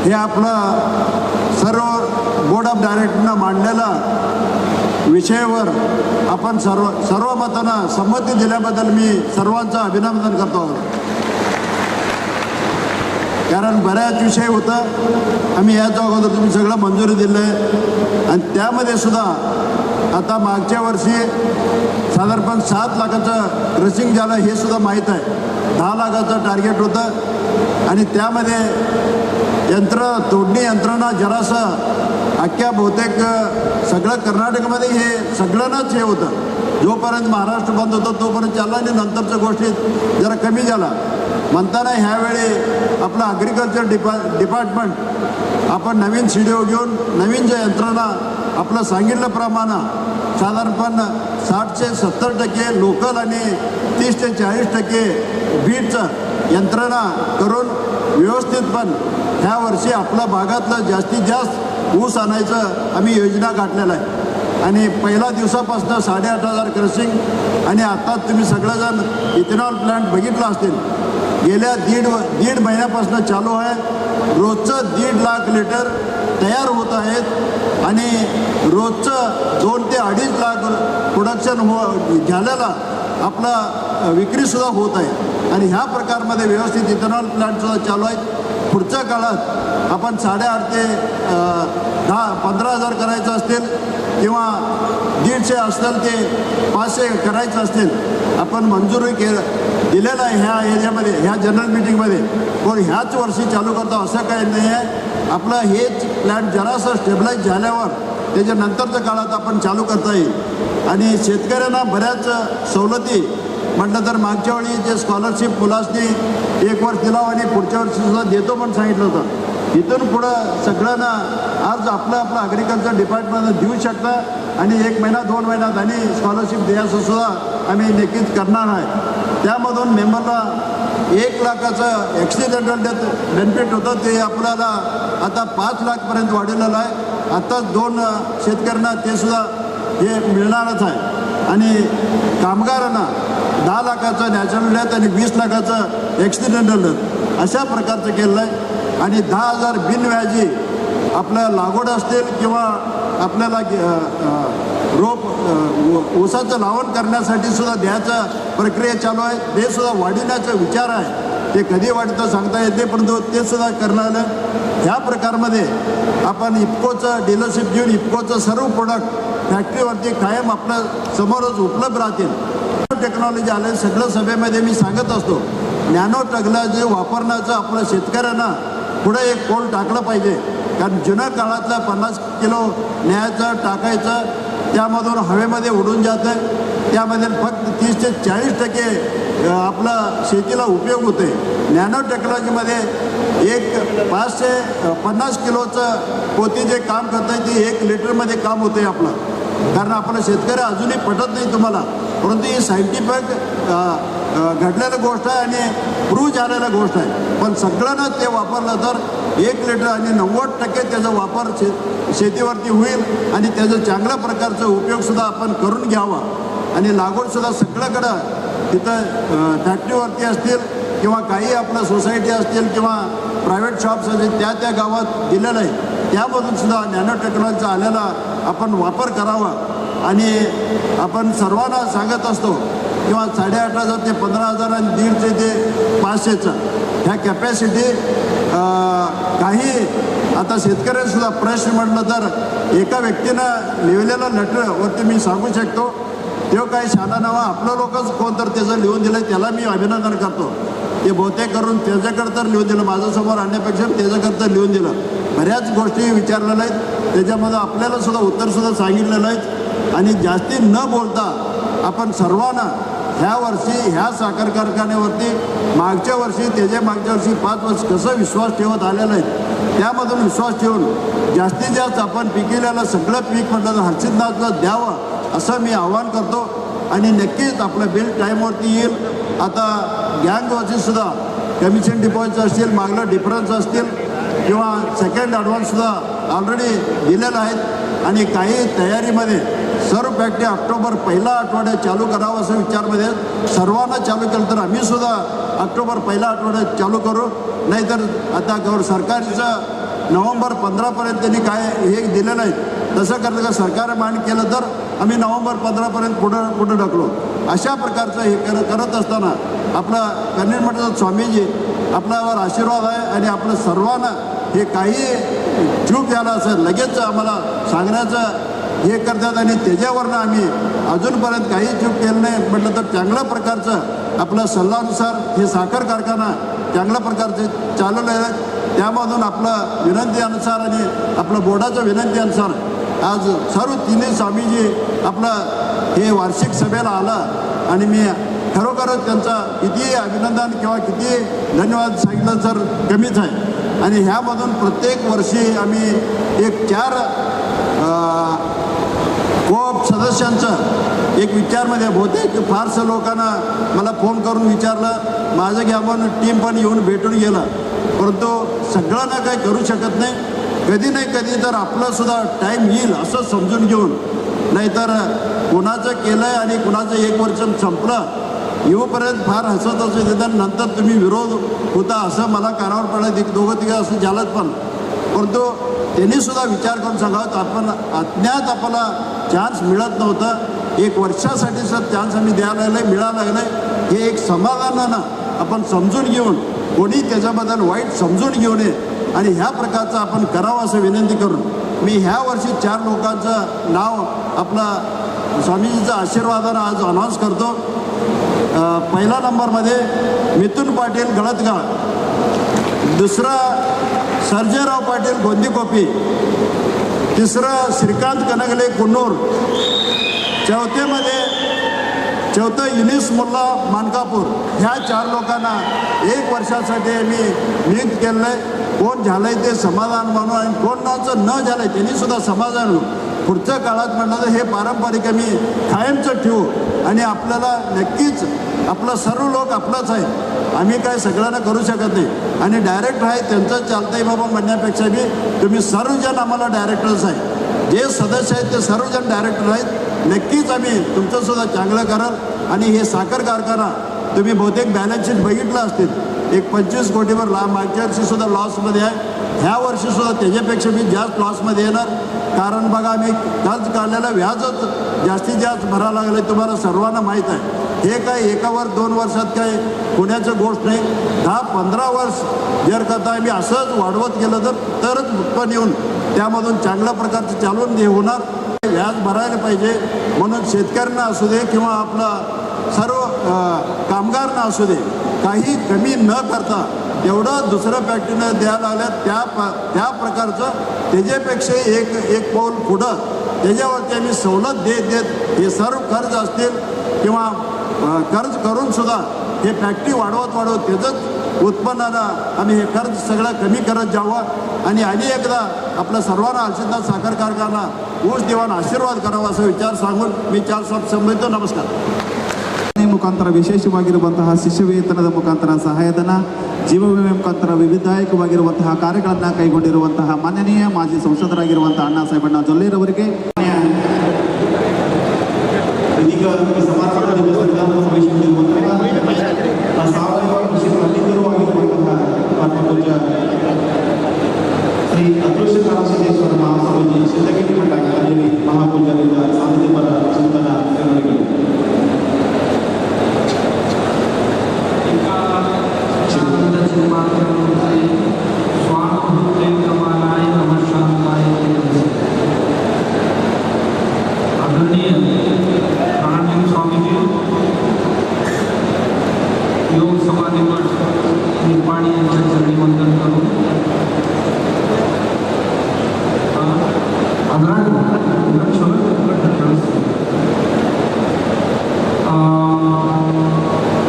हे आपलं सर्व बोर्ड ऑफ डायरेक्टरनं मांडलेला विषयावर आपण सर्व मतांना संमती दिल्याबद्दल मी सर्वांचं अभिनंदन करतो. कारण बऱ्याच विषय होतं, आम्ही याच्या अगोदर तुम्ही सगळं मंजुरी दिलं आहे आणि त्यामध्ये सुद्धा आता मागच्या वर्षी साधारणपणे 7 लाखाचं क्रशिंग झालं हे सुद्धा माहीत आहे. 10 लाखाचं टार्गेट होतं आणि त्यामध्ये तोडणी यंत्रणा जरासं अख्ख्या बहुतेक सगळं कर्नाटकमध्ये हे सगळ्यांनाच हे होतं. जोपर्यंत महाराष्ट्र बंद होतं तोपर्यंत चालला आणि नंतरच्या गोष्टीत जरा कमी झाला. म्हणताना ह्यावेळी आपलं ॲग्रिकल्चर डिपार्टमेंट आपण नवीन CDO घेऊन नवीन ज्या यंत्रणा आपलं सांगितल्याप्रमाणे साधारणपण 60 ते 70% लोकल आणि 30 ते 40% बीडचं यंत्रणा करून व्यवस्थित पण ह्या वर्षी आपल्या भागातलं जास्तीत जास्त ऊस आणायचं आम्ही योजना गाठलेला आहे. आणि पहिल्या दिवसापासून 8,500 क्रशिंग आणि आता तुम्ही सगळेजण इथेनॉल प्लांट बघितला असतील. गेल्या दीड महिन्यापासून चालू आहे. रोजचं 1.5 लाख लिटर तयार होत आहेत आणि रोजचं 2 ते 2.5 लाख प्रोडक्शन झालेला आपला विक्रीसुद्धा होत आहे. आणि ह्या प्रकारमध्ये व्यवस्थित इथेनॉल प्लांटसुद्धा चालू आहेत. पुढच्या काळात आपण 8.5 ते 15,000 करायचं असतील किंवा 150 असेल ते 500 करायचं असतील आपण मंजुरी दिलेलं आहे ह्या एरियामध्ये ह्या जनरल मीटिंगमध्ये. पण ह्याच वर्षी चालू करतो असं काही नाही आहे. आपलं हेच प्लॅन जरासं स्टेबलाईज झाल्यावर त्याच्यानंतरच्या काळात आपण चालू करता येईल. आणि शेतकऱ्यांना बऱ्याच सवलती म्हटलं तर मागच्या वेळी जे स्कॉलरशिप मुलांनी 1 वर्ष दिला आणि पुढच्या वर्षीसुद्धा देतो पण सांगितलं होतं. इथून पुढं सगळ्यांना आज आपलं ॲग्रिकल्चर डिपार्टमेंट देऊ शकतं आणि 1 महिना 2 महिन्यात आणि स्कॉलरशिप द्यायचं सुद्धा आम्ही नक्कीच करणार आहे. त्यामधून मेंबरला 1 लाखाचं ॲक्सिडेंटल डेथ बेनिफिट होतं ते आपल्याला आता 5 लाखपर्यंत वाढवलेलं आहे. आत्ताच 2 शेतकऱ्यांना ते सुद्धा हे मिळणारच आहे. आणि कामगारांना 10 लाखाचं नॅचरल डेथ आणि 20 लाखाचं ॲक्सिडेंटल डेथ अशा प्रकारचं केलेलं आहे. आणि 10,000 बिनव्याजी आपल्या लागवड असतील किंवा आपल्याला रोप ऊसाचं लावण करण्यासाठी सुद्धा द्यायचा प्रक्रिया चालू आहे. ते सुद्धा वाढवण्याचा विचार आहे. ते कधी वाढतं सांगता येते परंतु ते सुद्धा करणार. ह्या प्रकारमध्ये आपण इफकोचं डीलरशिप घेऊन इफकोचं सर्व प्रोडक्ट फॅक्टरीवरती कायम आपल्या समोरच उपलब्ध राहतील. टेक्नॉलॉजी आले सगळं सभेमध्ये मी सांगत असतो. नॅनो टेक्नॉलॉजी वापरण्याचं आपल्या शेतकऱ्यांना पुढे एक पोल टाकलं पाहिजे. कारण जुन्या काळातलं 50 किलो न्यायचं टाकायचं त्यामधून हवेमध्ये उडून जातं. त्यामध्ये फक्त 30 ते 40% आपला शेतीला उपयोग होते. नॅनो टेक्नॉलॉजीमध्ये 550 किलोचं पोती जे काम करतं आहे ते 1 लिटरमध्ये काम होतं आहे आपलं. कारण आपलं शेतकरी अजूनही पटत नाही तुम्हाला परंतु ही सायंटिफिक घडलेलं गोष्ट आहे आणि प्रूव्ह झालेलं गोष्ट आहे. पण सगळ्यांना ते वापरलं तर 1 लिटर आणि 90% त्याचा वापर शेतीवरती होईल आणि त्याचं चांगल्या प्रकारचा उपयोगसुद्धा आपण करून घ्यावा. आणि लागवडसुद्धा सगळ्याकडं तिथं फॅक्टरीवरती असतील किंवा काही आपलं सोसायटी असतील किंवा प्रायव्हेट शॉप्स असतील त्या गावात दिलेलं आहे. त्यामधून सुद्धा नॅनो टेक्नॉलॉजीचा आलेला आपण वापर करावा. आणि आपण सर्वांना सांगत असतो किंवा 8,500 ते 15,000 आणि 1,500 ते 500चं ह्या कॅपॅसिटी काही आता शेतकऱ्यांसुद्धा प्रश्न म्हटलं तर एका व्यक्तीनं लिहिलेलं लेटरवरती मी सांगू शकतो. तो काही शाळा नावा आपलं लोकच कोण तर त्याचं लिहून दिलं त्याला मी अभिनंदन करतो. ते बहुतेक करून त्याच्याकडं तर लिहून दिलं माझ्यासमोर आणण्यापेक्षा त्याच्याकडं लिहून दिलं. बऱ्याच गोष्टी विचारलेल्या आहेत त्याच्यामध्ये आपल्याला सुद्धा उत्तरसुद्धा सांगितलेलं आहेत. आणि जास्ती न बोलता आपण सर्वांना ह्या वर्षी ह्या साखर कारखान्यावरती मागच्या वर्षी मागच्या वर्षी 5 वर्ष कसं विश्वास ठेवत आलेला आहे त्यामधून विश्वास ठेवून जास्तीत जास्त आपण पिकलेलं सगळं पीक म्हटलं तर हर्षितनाथला द्यावं असं मी आवाहन करतो. आणि नक्कीच आपलं बिल टाईमवरती येईल. आता गँगवरतीसुद्धा कमिशन डिपॉझिट असतील मागलं डिफरन्स असतील किंवा सेकंड ॲडव्हान्ससुद्धा ऑलरेडी दिलेलं आहेत. आणि काही तयारीमध्ये सर्व फॅक्टरी ऑक्टोबर पहिला आठवड्यात चालू करावं असं विचारमध्ये सर्वांना चालू केलं तर आम्हीसुद्धा ऑक्टोबर पहिल्या आठवड्यात चालू करू. नाहीतर आता सरकारचं नोव्हेंबर 15पर्यंत त्यांनी काय हे दिलेलं आहे तसं करतं का सरकारने मान्य केलं तर आम्ही नोव्हेंबर 15पर्यंत पुढं ढकलो. अशा प्रकारचं हे करत असताना आपला कन्नड मठाचा स्वामीजी आपल्यावर आशीर्वाद आहे. आणि आपलं सर्वांना हे काही चूक झाला असेल लगेच आम्हाला सांगण्याचं हे करतात आणि त्याच्यावरनं आम्ही अजूनपर्यंत काही चूक केलं नाही म्हटलं तर चांगल्या प्रकारचं आपल्या सल्ल्यानुसार हे साखर कारखाना चांगल्या प्रकारचे चालवलं आहे. त्यामधून आपलं विनंतीनुसार आणि आपलं बोर्डाच्या विनंतीनुसार आज सर्व 3 स्वामीजी आपलं हे वार्षिक सभेला आला. आणि मी खरोखरच त्यांचा किती अभिनंदन किंवा किती धन्यवाद सांगितलं तर कमीच आहे. आणि ह्यामधून प्रत्येक वर्षी आम्ही 4 कोऑप सदस्यांचं एक विचारमध्ये बहुतेक फारसं लोकांना मला फोन करून विचारलं, माझं घ्या म्हणून टीम पण येऊन भेटून गेलं, परंतु सगळ्यांना काही करू शकत नाही. कधी नाही कधी तर आपलंसुद्धा टाईम येईल असं समजून घेऊन, नाहीतर कुणाचं केलं आहे आणि कुणाचं 1 वर्ष संपलं येऊपर्यंत फार हसत असं देतात, नंतर तुम्ही विरोध होता असं मला कानावर पडलं. एक दोघं तिघं असं झालंच पण, परंतु त्यांनीसुद्धा विचार करून सांगावं, आपण अज्ञात आपल्याला चान्स मिळत नव्हतं, 1 वर्षासाठीचा चान्स आम्ही द्यायला लागलं मिळायला लागलं, हे एक समाधानानं आपण समजून घेऊन, कोणी त्याच्याबद्दल वाईट समजून घेऊ नये आणि ह्या प्रकारचं आपण करावं असं विनंती करून मी ह्या वर्षी 4 लोकांचं नाव आपला स्वामीजीचा आशीर्वादानं आज अनाऊन्स करतो. पहिला नंबरमध्ये मिथुन पाटील गळतगाळ, दुसरा सर्जेराव पाटील गोंदीकोपी, तिसरं श्रीकांत कनगले कुन्नूर, चौथं युनिस मुल्ला मानकापूर. ह्या 4 लोकांना 1 वर्षासाठी मी नियुक्त केलं आहे. कोण झालं आहे ते समाधान म्हणून आणि कोणाचं न झालं आहे त्यांनीसुद्धा समाधान म्हणून पुढच्या काळात म्हटलं तर हे पारंपरिक आम्ही कायमचं ठेवू आणि आपल्याला नक्कीच आपलं सर्व लोक आपलंच आहे, आम्ही काय सगळ्यांना करू शकत नाही आणि डायरेक्टर आहे त्यांचं चालतं आहे बाबा म्हणण्यापेक्षा बी तुम्ही सर्वजण आम्हाला डायरेक्टर्स आहे, जे सदस्य आहेत ते सर्वजण डायरेक्टर आहेत. नक्कीच आम्ही तुमचंसुद्धा चांगलं कराल आणि हे साखर कारखाना तुम्ही बहुतेक बॅलन्स शीट बघितलं असतील, एक 25 कोटीवर मागच्या वर्षीसुद्धा लॉसमध्ये आहे, ह्या वर्षीसुद्धा त्याच्यापेक्षा मी जास्त लॉसमध्ये येणार. कारण बघा आम्ही कर्ज काढलेलं व्याजच जास्तीत जास्त भरायला लागलं, तुम्हाला सर्वांना माहीत आहे. हे काय 1 2 वर्षात काय पुण्याचं गोष्ट नाही, 10-15 वर्ष जर करता आम्ही असंच वाढवत गेलं तरच उत्पन्न येऊन त्यामधून चांगल्या प्रकारचं चालून होणार. व्याज भरायला पाहिजे म्हणून शेतकऱ्यांना असू दे किंवा आपला सर्व कामगारांना असू दे काही कमी न करता एवढं दुसऱ्या फॅक्टरीनं द्यायला लागल्या त्या प्रकारचं त्याच्यापेक्षा एक पाऊल पुढं त्याच्यावरती आम्ही सवलत देत हे सर्व कर्ज असतील किंवा कर्ज करूनसुद्धा हे फॅक्टरी वाढवत त्याचंच उत्पन्नानं आम्ही हे कर्ज सगळं कमी करत जावं आणि एकदा आपल्या सर्वांना आशीर्वाद साखर कारखाना ऊस देवान आशीर्वाद करावा असा विचार सांगून मी 4 शब्द संबोधितो. नमस्कार. ಮುಖಾಂತರ ವಿಶೇಷವಾಗಿರುವಂತಹ ಶಿಷ್ಯ ವೇತನದ ಮುಖಾಂತರ ಸಹಾಯಧನ, ಜೀವ ವಿಮೆ ಮುಖಾಂತರ ವಿವಿಧಾಯಕವಾಗಿರುವಂತಹ ಕಾರ್ಯಗಳನ್ನು ಕೈಗೊಂಡಿರುವಂತಹ ಮಾನನೀಯ ಮಾಜಿ ಸಂಸದರಾಗಿರುವಂತಹ ಅಣ್ಣಾ ಸಾಹೇಬಣ್ಣ ಜೊಲ್ಲೆರವರಿಗೆ ಇದೀಗ ಸಮಾರಂಭದ ದಿವಸದಿಂದ ಸಾವಯವ ಕೃಷಿ ಪಂಡಿತರು ಆಗಿರುವಂತಹ ಪರಮಪೂಜ್ಯ ಶ್ರೀ ಅದೃಶ್ಯ ಕಾಳಸಿದ್ದೇಶ್ವರ ಮಹಾಸ್ವಾಮೀಜಿ ಸಿದ್ಧಗಿರಿ ಮಠ ಕಲಿಯಲ್ಲಿ ಮಹಾಪೂಜ್ಯರಿಂದ ಸಾಂಸ್ಕೃತಿಕ ಚಿಂತನ ನೆರವೇರಿದರು. आदरणीय प्राणजीव स्वामीजी, योग समाधी मठ निपाणी यांच्या चरणी वंदन करून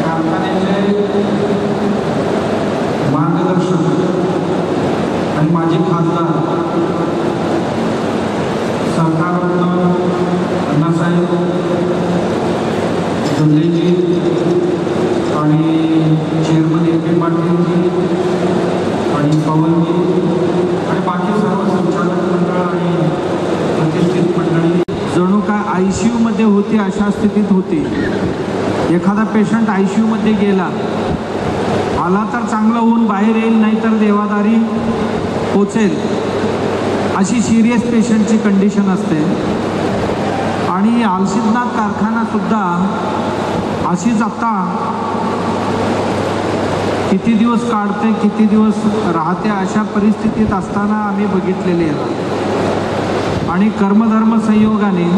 कारखान्याचे मार्गदर्शक आणि माजी खासदार सरकाररत्न अण्णासाहेब जोल्लेजी आणि चेअरमन A.P. पाटीलजी आणि पवनजी आणि बाकी सर्व संचालक मंडळ आणि प्रतिष्ठित मंडळी जणू काय ICUमध्ये होते अशा स्थितीत होती. एखादा पेशंट ICUमध्ये गेला, आला तर चांगलं होऊन बाहेर येईल, नाहीतर देवादारी पोचेल, अशी सिरियस पेशंटची कंडिशन असते. आणि आलसिद्धनाथ कारखानासुद्धा अशीच आत्ता किती दिवस काढते किती दिवस राहते अशा परिस्थितीत असताना आम्ही बघितलेले आहे. आणि कर्मधर्म संयोगाने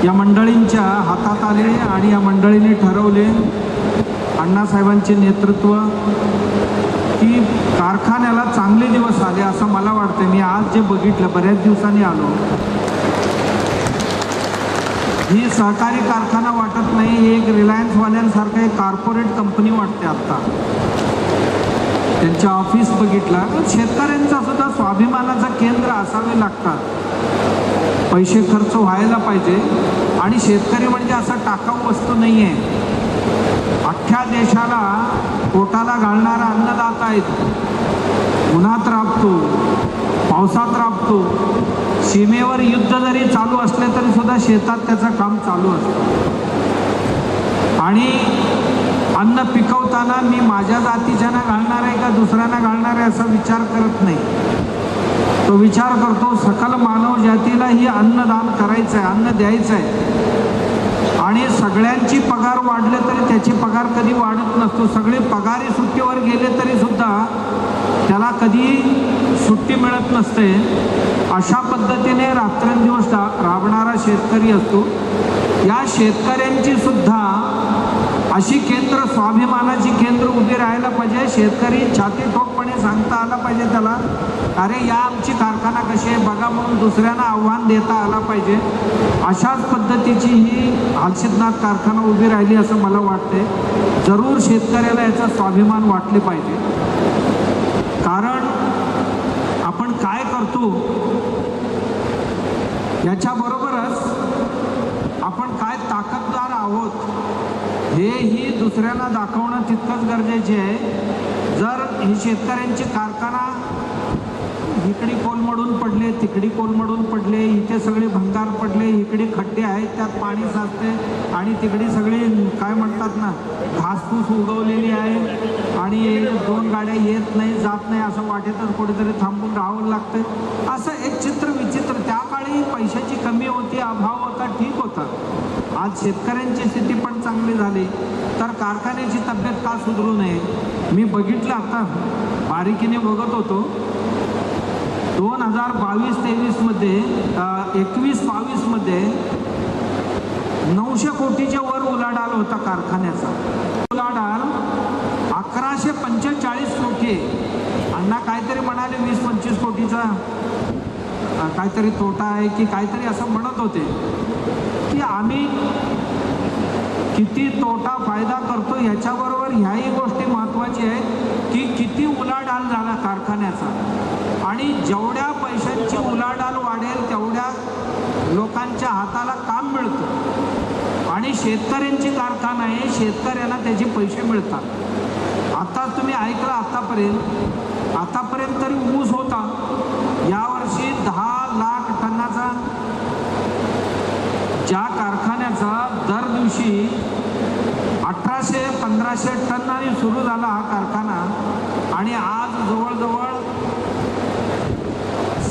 या मंडळींच्या हातात आले आणि या मंडळीने ठरवले, अण्णासाहेबांचे नेतृत्व, की कारखान्याला चांगले दिवस आले असं मला वाटतं. मी आज जे बघितलं, बऱ्याच दिवसांनी आलो, ही सहकारी कारखाना वाटत नाही, एक रिलायन्सवाल्यांसारखं एक कॉर्पोरेट कंपनी वाटते. आत्ता त्यांच्या ऑफिस बघितला, शेतकऱ्यांचा सुद्धा स्वाभिमानाचं केंद्र असावे लागतात. पैसे खर्च व्हायला पाहिजे. आणि शेतकरी म्हणजे असा टाकाऊ वस्तू नाही आहे. अख्ख्या देशाला पोटाला घालणारा अन्नदाता आहे. उन्हात राबतो, पावसात राबतो. सीमेवर युद्ध जरी चालू असले तरी सुद्धा शेतात त्याचं काम चालू असतं. आणि अन्न पिकवताना मी माझ्या जातीच्याना घालणार आहे का दुसऱ्यांना घालणार आहे असा विचार करत नाही. तो विचार करतो सकल मानव जातीलाही अन्नदान करायचं आहे, अन्न द्यायचं आहे. आणि सगळ्यांची पगार वाढले तरी त्याची पगार कधी वाढत नसतो. सगळे पगारी सुट्टीवर गेले तरी सुद्धा त्याला कधी सुट्टी मिळत नसते. अशा पद्धतीने रात्रंदिवस राबणारा शेतकरी असतो. या शेतकऱ्यांची सुद्धा अशी केंद्र, स्वाभिमानाची केंद्र उभी राहायला पाहिजे. शेतकरी छाती ठोकपणे सांगता आला पाहिजे त्याला, अरे या आमची कारखाना कशी आहे बघा, म्हणून दुसऱ्यांना आव्हान देता आला पाहिजे. अशाच पद्धतीची ही हालसिद्धनाथ कारखाना उभी राहिली असं मला वाटते. जरूर शेतकऱ्याला याचा स्वाभिमान वाटले पाहिजे. कारण आपण काय करतो याच्याबरोबरच आपण काय ताकददार आहोत हेही दुसऱ्यांना दाखवणं तितकंच गरजेचे आहे. जर ही शेतकऱ्यांची कारखाना इकडे कोलमडून पडले, तिकडे कोलमडून पडले, इथे सगळे भंगार पडले, इकडे खड्डे आहेत त्यात पाणी साचते आणि तिकडे सगळी काय म्हणतात ना घासपूस उगवलेली आहे आणि 2 गाड्या येत नाही जात नाही असं वाटेतच कुठेतरी थांबून राहावं लागतं. असं एक चित्र विचित्र. त्या काळी पैशाची कमी होती, अभाव होता, ठीक होता. आज शेतकऱ्यांची स्थिती पण चांगली झाली तर कारखान्याची तब्येत का सुधरू नये. मी बघितलं आता बारीकीने बघत होतो 2022-23 मध्ये 21-22 मध्ये 900 कोटीच्या वर उलाढाल होता कारखान्याचा. उलाढाल 1145 कोटी. अण्णा काहीतरी म्हणाले 20-25 कोटीचा काहीतरी तोटा आहे की काहीतरी असं म्हणत होते की आम्ही किती तोटा फायदा करतो ह्याच्याबरोबर ह्याही गोष्टी महत्त्वाची आहे की किती उलाढाल झाला कारखान्याचा. आणि जेवढ्या पैशांची उलाढाल वाढेल तेवढ्या लोकांच्या हाताला काम मिळतं. आणि शेतकऱ्यांची कारखाना आहे, शेतकऱ्यांना त्याचे पैसे मिळतात. आता तुम्ही ऐकलं आतापर्यंत तरी ऊस होता. यावर्षी 10 लाख टनाचा ज्या कारखान्याचा दर दिवशी 1800-1500 टनांनी सुरू झाला हा कारखाना आणि आज जवळजवळ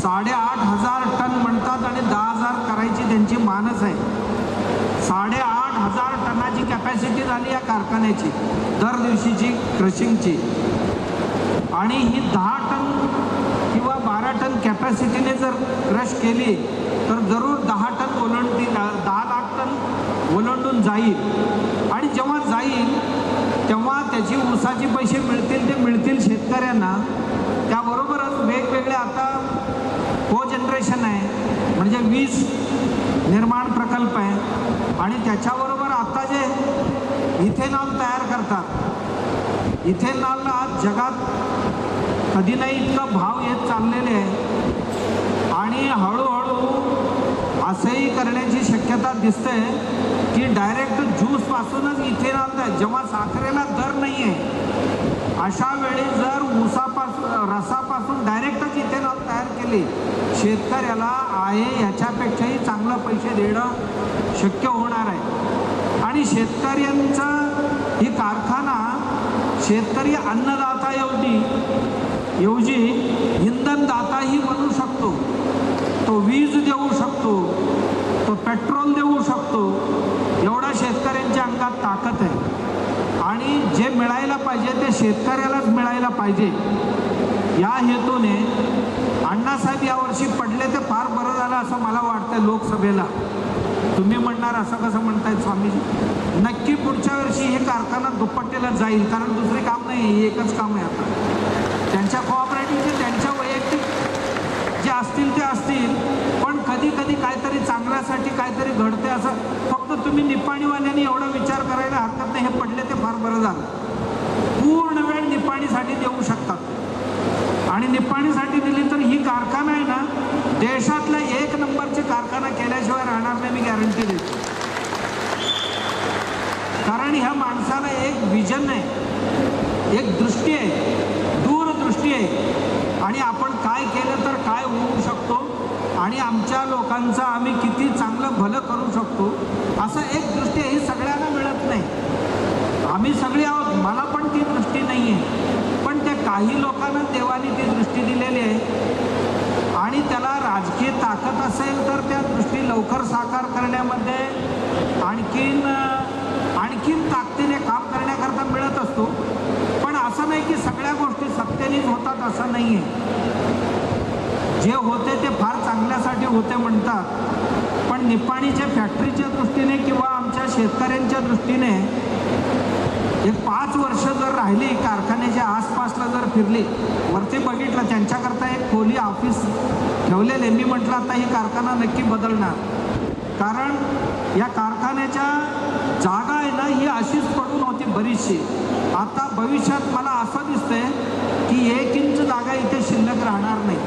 8,500 टन म्हणतात आणि 10,000 करायची त्यांची मानस आहे. 8,500 टनाची कॅपॅसिटी झाली या कारखान्याची दर दिवशीची क्रशिंगची. आणि ही 10 टन किंवा 12 टन कॅपॅसिटीने जर क्रश केली तर जरूर 10 टन ओलांडतील, 10 लाख टन ओलांडून जाईल. आणि जेव्हा जाईल तेव्हा त्याची ऊसाचे पैसे मिळतील ते मिळतील शेतकऱ्यांना. त्याबरोबरच वेगवेगळे आता जनरेशन आहे म्हणजे वीज निर्माण प्रकल्प आहे आणि त्याच्याबरोबर आता जे इथेनॉल तयार करतात. इथेनॉलला आज जगात कधी नाही इतका भाव येत चाललेले आहे आणि हळूहळू असंही करण्याची शक्यता दिसते की डायरेक्ट ज्यूसपासूनच इथेनॉल, जेव्हा साखरेला दर नाही आहे अशा वेळी जर रसापासून डायरेक्टच इथेनॉल तयार केले शेतकऱ्याला आहे ह्याच्यापेक्षाही चांगलं पैसे देणं शक्य होणार आहे. आणि शेतकऱ्यांचं ही कारखाना शेतकरी अन्नदाता ऐवजी इंधनदाताही बनू शकतो. तो वीज देऊ शकतो, तो पेट्रोल देऊ शकतो. एवढा शेतकऱ्यांच्या अंगात ताकद आहे. आणि जे मिळायला पाहिजे ते शेतकऱ्यालाच मिळायला पाहिजे. या हेतूने अण्णासाहेब यावर्षी पडले ते फार बरं झालं असं मला वाटतं. लोकसभेला तुम्ही म्हणणार असं कसं म्हणतायत स्वामीजी, नक्की पुढच्या वर्षी हे कारखाना दुपट्टेला जाईल कारण दुसरे काम नाही, एकच काम आहे. आता त्यांच्या कोऑपरेटिव्हचे त्यांच्या वैयक्तिक जे असतील ते असतील पण कधी कधी काहीतरी चांगल्यासाठी काहीतरी घडते असं फक्त तुम्ही निपाणीवाल्यांनी एवढा विचार करायला हरकत नाही. हे पडले ते फार बरं झालं. पूर्ण वेळ निपाणीसाठी देऊ शकतात आणि निपाणीसाठी दिली तर ही कारखाना आहे ना देशातल्या 1 नंबरचे कारखाना लोकांना केल्याशिवाय राहणार नाही, मी गॅरंटी देतो. कारण ह्या माणसाला एक विजन आहे, एक दृष्टी आहे, दूरदृष्टी आहे. आणि आपण काय केलं तर काय होऊ शकतो आणि आमच्या लोकांचं आम्ही किती चांगलं भलं करू शकतो, असं एक दृष्टी आहे. ही सगळ्यांना मिळत नाही. आम्ही सगळे आहोत, मला पण ती दृष्टी नाही आहे, पण त्या काही लोकांना देवाने ती दृष्टी दिलेली आहे. आणि त्याला राजकीय ताकद असेल तर त्या दृष्टी लवकर साकार करण्यामध्ये आणखीन ताकदीने काम करण्याकरता मिळत असतो. पण असं नाही की सगळ्या गोष्टी सत्तेनेच होतात, असं नाही आहे. जे होते ते फार चांगल्यासाठी होते म्हणतात, पण निपाणीच्या फॅक्टरीच्या दृष्टीने किंवा आमच्या शेतकऱ्यांच्या दृष्टीने एक 5 वर्ष जर राहिली, कारखान्याच्या आसपासला जर फिरली, वरती बघितलं त्यांच्याकरता एक खोली ऑफिस ठेवलेले. मी म्हटलं आता ही कारखाना नक्की बदलणार, कारण या कारखान्याच्या जागा आहे ना ही अशीच पडून होती बरीचशी. आता भविष्यात मला असं दिसतंय की 1 इंच जागा इथे शिल्लक राहणार नाही.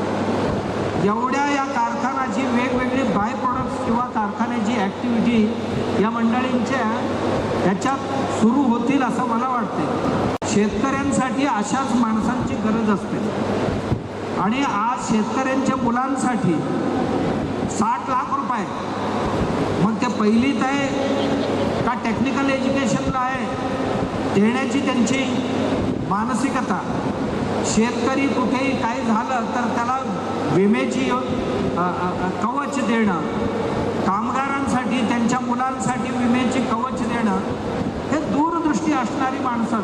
एवढ्या या कारखान्याची वेगवेगळी बाय प्रोडक्ट्स किंवा कारखान्याची ॲक्टिव्हिटी या मंडळींच्या ह्याच्यात सुरू होतील असं मला वाटते. शेतकऱ्यांसाठी अशाच माणसांची गरज असते. आणि आज शेतकऱ्यांच्या मुलांसाठी 60 लाख रुपये, मग ते पहिलीत आहे का टेक्निकल एज्युकेशनला आहे, देण्याची त्यांची मानसिकता. शेतकरी कुठेही काही झालं तर त्याला विम्याची कवच देणं, कामगारांसाठी त्यांच्या मुलांसाठी विम्याची कवच देणं, हे दूरदृष्टी असणारी माणसं.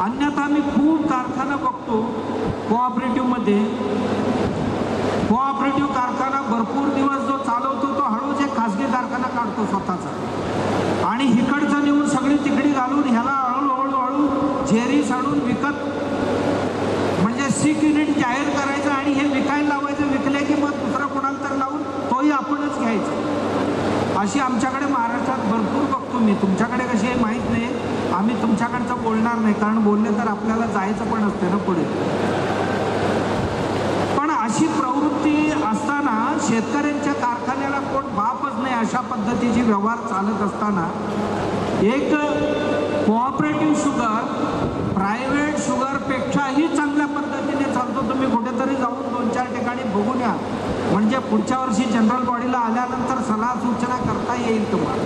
अन्यथा मी खूप कारखाना बघतो कोऑपरेटिव्हमध्ये. कोऑपरेटिव्ह कारखाना भरपूर दिवस जो चालवतो तो हळूच एक खाजगी कारखाना काढतो स्वतःचा, आणि इकडचं नेऊन सगळी तिकडी घालून ह्याला हळूहळू झेरी साडून विकत, म्हणजे 6 युनिट जाहीर करायचं आणि हे विकायला लावायचं. विकले की मग दुसरं कोणाला तर लावून तोही आपणच घ्यायचं. अशी आमच्याकडे महाराष्ट्रात भरपूर बघतो मी. तुमच्याकडे कशी आहे माहीत नाही, आम्ही तुमच्याकडचं बोलणार नाही, कारण बोलले तर आपल्याला जायचं पण असते ना पुढे. पण अशी प्रवृत्ती असताना शेतकऱ्यांच्या कारखान्याला कोण बापच नाही अशा पद्धतीची व्यवहार चालत असताना एक कोऑपरेटिव्ह शुगर प्रायव्हेट शुगरपेक्षाही चांगल्या पद्धतीने चालतो. तुम्ही कुठेतरी जाऊन 2-4 ठिकाणी बघून या, म्हणजे पुढच्या वर्षी जनरल बॉडीला आल्यानंतर सल्ला सूचना करता येईल तुम्हाला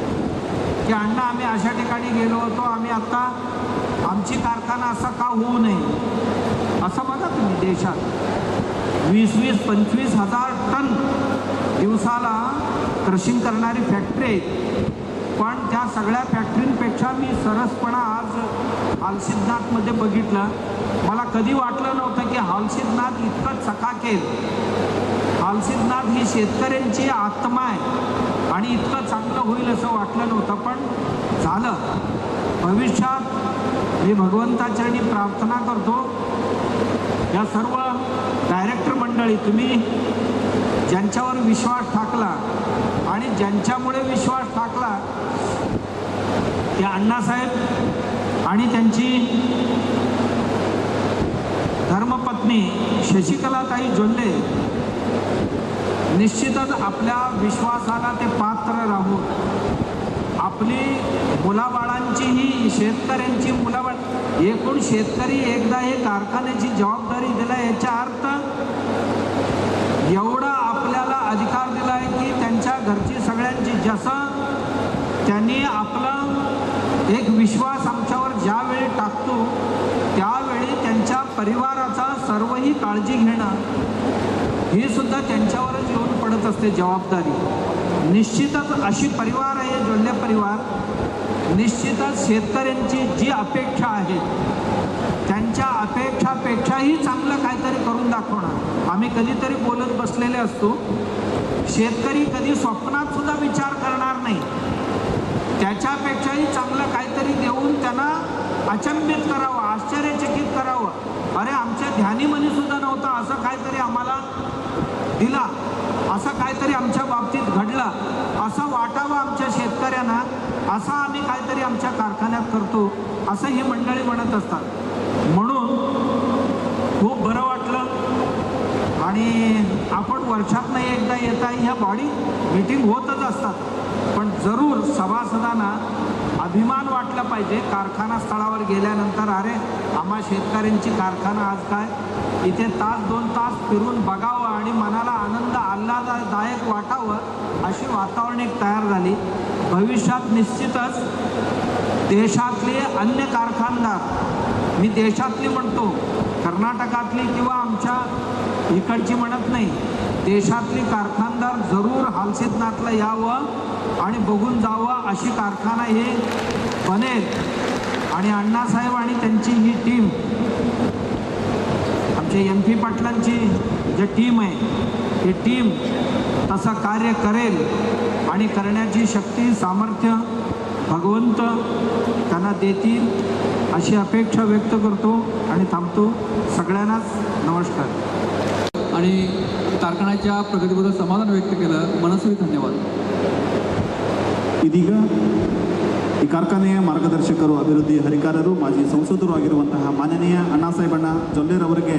की अण्णा आम्ही अशा ठिकाणी गेलो होतो, आम्ही आत्ता आमची कारखाना असा का होऊ नये. असं बघा तुम्ही देशात 20-25 हजार टन दिवसाला क्रशिंग करणारी फॅक्टरी आहे. पण त्या सगळ्या फॅक्टरींपेक्षा मी सरसपणा आज हालसिद्धनाथमध्ये बघितलं. मला कधी वाटलं नव्हतं की हालसिद्धनाथ इतकं चकाकेल. हालसिद्धनाथ ही शेतकऱ्यांची आत्मा आहे आणि इतकं चांगलं होईल असं वाटलं नव्हतं, पण झालं. भविष्यात मी भगवंताचरणी प्रार्थना करतो, या सर्व डायरेक्टर मंडळी तुम्ही ज्यांच्यावर विश्वास टाकला आणि ज्यांच्यामुळे विश्वास टाकला ते अण्णासाहेब आणि त्यांची धर्मपत्नी शशिकलाताई जोल्ले निश्चितच आपल्या विश्वासाला ते पात्र राहून आपली मुलाबाळांचीही, शेतकऱ्यांची मुलाबाळ, एकूण शेतकरी एकदा हे कारखान्याची जबाबदारी दिला, याचा अर्थ एवढा आपल्याला अधिकार दिला आहे की त्यांच्या घरची सगळ्यांची, जसं त्यांनी आपला एक विश्वास आमच्यावर ज्यावेळी टाकतो त्यावेळी त्यांच्या परिवाराचा सर्वही काळजी घेणं ही सुद्धा त्यांच्यावरच येऊन पडत असते जबाबदारी. निश्चितच अशी परिवार आहे जोल्ले परिवार, निश्चितच शेतकऱ्यांची जी अपेक्षा आहे त्यांच्या अपेक्षापेक्षाही चांगलं काहीतरी करून दाखवणार. आम्ही कधीतरी बोलत बसलेले असतो, शेतकरी कधी स्वप्नात सुद्धा विचार करणार नाही, त्याच्यापेक्षाही चांगलं काहीतरी देऊन त्यांना अचंबित करावं, आश्चर्यचकित करावं. अरे आमच्या ध्यानीमनी सुद्धा नव्हतं असं काहीतरी आम्हाला दिला, असं काहीतरी आमच्या बाबतीत घडलं असं वाटावं आमच्या शेतकऱ्यांना, असं आम्ही काहीतरी आमच्या कारखान्यात करतो असं ही मंडळी म्हणत असतात. म्हणून खूप बरं वाटलं आणि आपण वर्षातनं एकदा येता ह्या बॉडी मीटिंग होतच असतात, पण जरूर सभासदांना अभिमान वाटला पाहिजे. कारखाना स्थळावर गेल्यानंतर अरे आम्हा शेतकऱ्यांची कारखाना आज काय इथे तास 2 तास फिरून बघावं आणि मनाला आनंद आल्हाददायक वाटावं अशी वातावरण एक तयार झाली. भविष्यात निश्चितच देशातले अन्य कारखानदार, मी देशातली म्हणतो, कर्नाटकातली किंवा आमच्या इकडची म्हणत नाही, देशातली कारखानदार जरूर हालसिद्धनाथला यावं आणि बघून जावं अशी कारखाना हे बनेल. आणि अण्णासाहेब आणि त्यांची ही टीम, आमचे MP पाटलांची जी टीम आहे ही टीम तसं कार्य करेल आणि करण्याची शक्ती सामर्थ्य भगवंत त्यांना देतील अशी अपेक्षा व्यक्त करतो आणि थांबतो. सगळ्यांनाच नमस्कार. आणि कारखान्याच्या प्रगतीबद्दल समाधान व्यक्त केलं. मनस्वी धन्यवाद. ಇದೀಗ ಈ ಕಾರ್ಖಾನೆಯ ಮಾರ್ಗದರ್ಶಕರು, ಅಭಿವೃದ್ಧಿ ಹರಿಕಾರರು, ಮಾಜಿ ಸಂಸದರು ಆಗಿರುವಂತಹ ಮಾನನೀಯ ಅಣ್ಣಾಸಾಹೇಬಣ್ಣ ಜೊಲ್ಲೆರವರಿಗೆ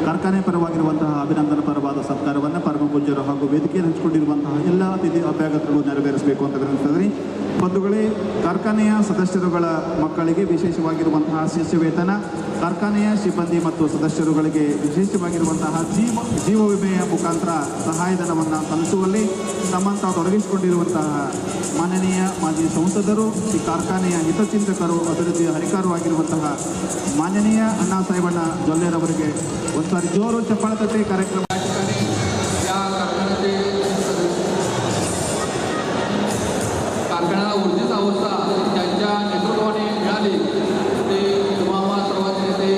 ಕಾರ್ಖಾನೆ ಪರವಾಗಿರುವಂತಹ ಅಭಿನಂದನ ಪರವಾದ ಸತ್ಕಾರವನ್ನು ಪರಮ ಪೂಜ್ಯರು ಹಾಗೂ ವೇದಿಕೆಯನ್ನು ಹಂಚಿಕೊಂಡಿರುವಂತಹ ಎಲ್ಲ ಅತಿಥಿ ಅಭ್ಯಾಗತರು ನೆರವೇರಿಸಬೇಕು ಅಂತ ವಿನಂತಿಸಿದ್ರಿ. ಬಂಧುಗಳೇ, ಕಾರ್ಖಾನೆಯ ಸದಸ್ಯರುಗಳ ಮಕ್ಕಳಿಗೆ ವಿಶೇಷವಾಗಿರುವಂತಹ ಶಿಷ್ಯ ವೇತನ, ಕಾರ್ಖಾನೆಯ ಸಿಬ್ಬಂದಿ ಮತ್ತು ಸದಸ್ಯರುಗಳಿಗೆ ವಿಶೇಷವಾಗಿರುವಂತಹ ಜೀವ ವಿಮೆಯ ಮುಖಾಂತರ ಸಹಾಯಧನವನ್ನು ಸಲ್ಲಿಸುವಲ್ಲಿ ತಮ್ಮನ್ನು ತಾವು ತೊಡಗಿಸಿಕೊಂಡಿರುವಂತಹ ಮಾನನೀಯ ಮಾಜಿ ಸಂಸದರು, ಈ ಕಾರ್ಖಾನೆಯ ಹಿತಚಿಂತಕರು, ಅಭಿವೃದ್ಧಿ ಹರಿಕಾರರು ಆಗಿರುವಂತಹ ಮಾನನೀಯ ಅಣ್ಣಾಸಾಹೇಬಣ್ಣ ಜೊಲ್ಲೆರವರಿಗೆ ಒಂದು ಸಾರಿ ಜೋರು ಚಪ್ಪಾಳೆ ತಟ್ಟಿ ಕಾರ್ಯಕ್ರಮ. कारखान्याला ऊर्जित अवस्था ज्यांच्या नेतृत्वाने मिळाली ते तुम्हाला सर्वांचे नेते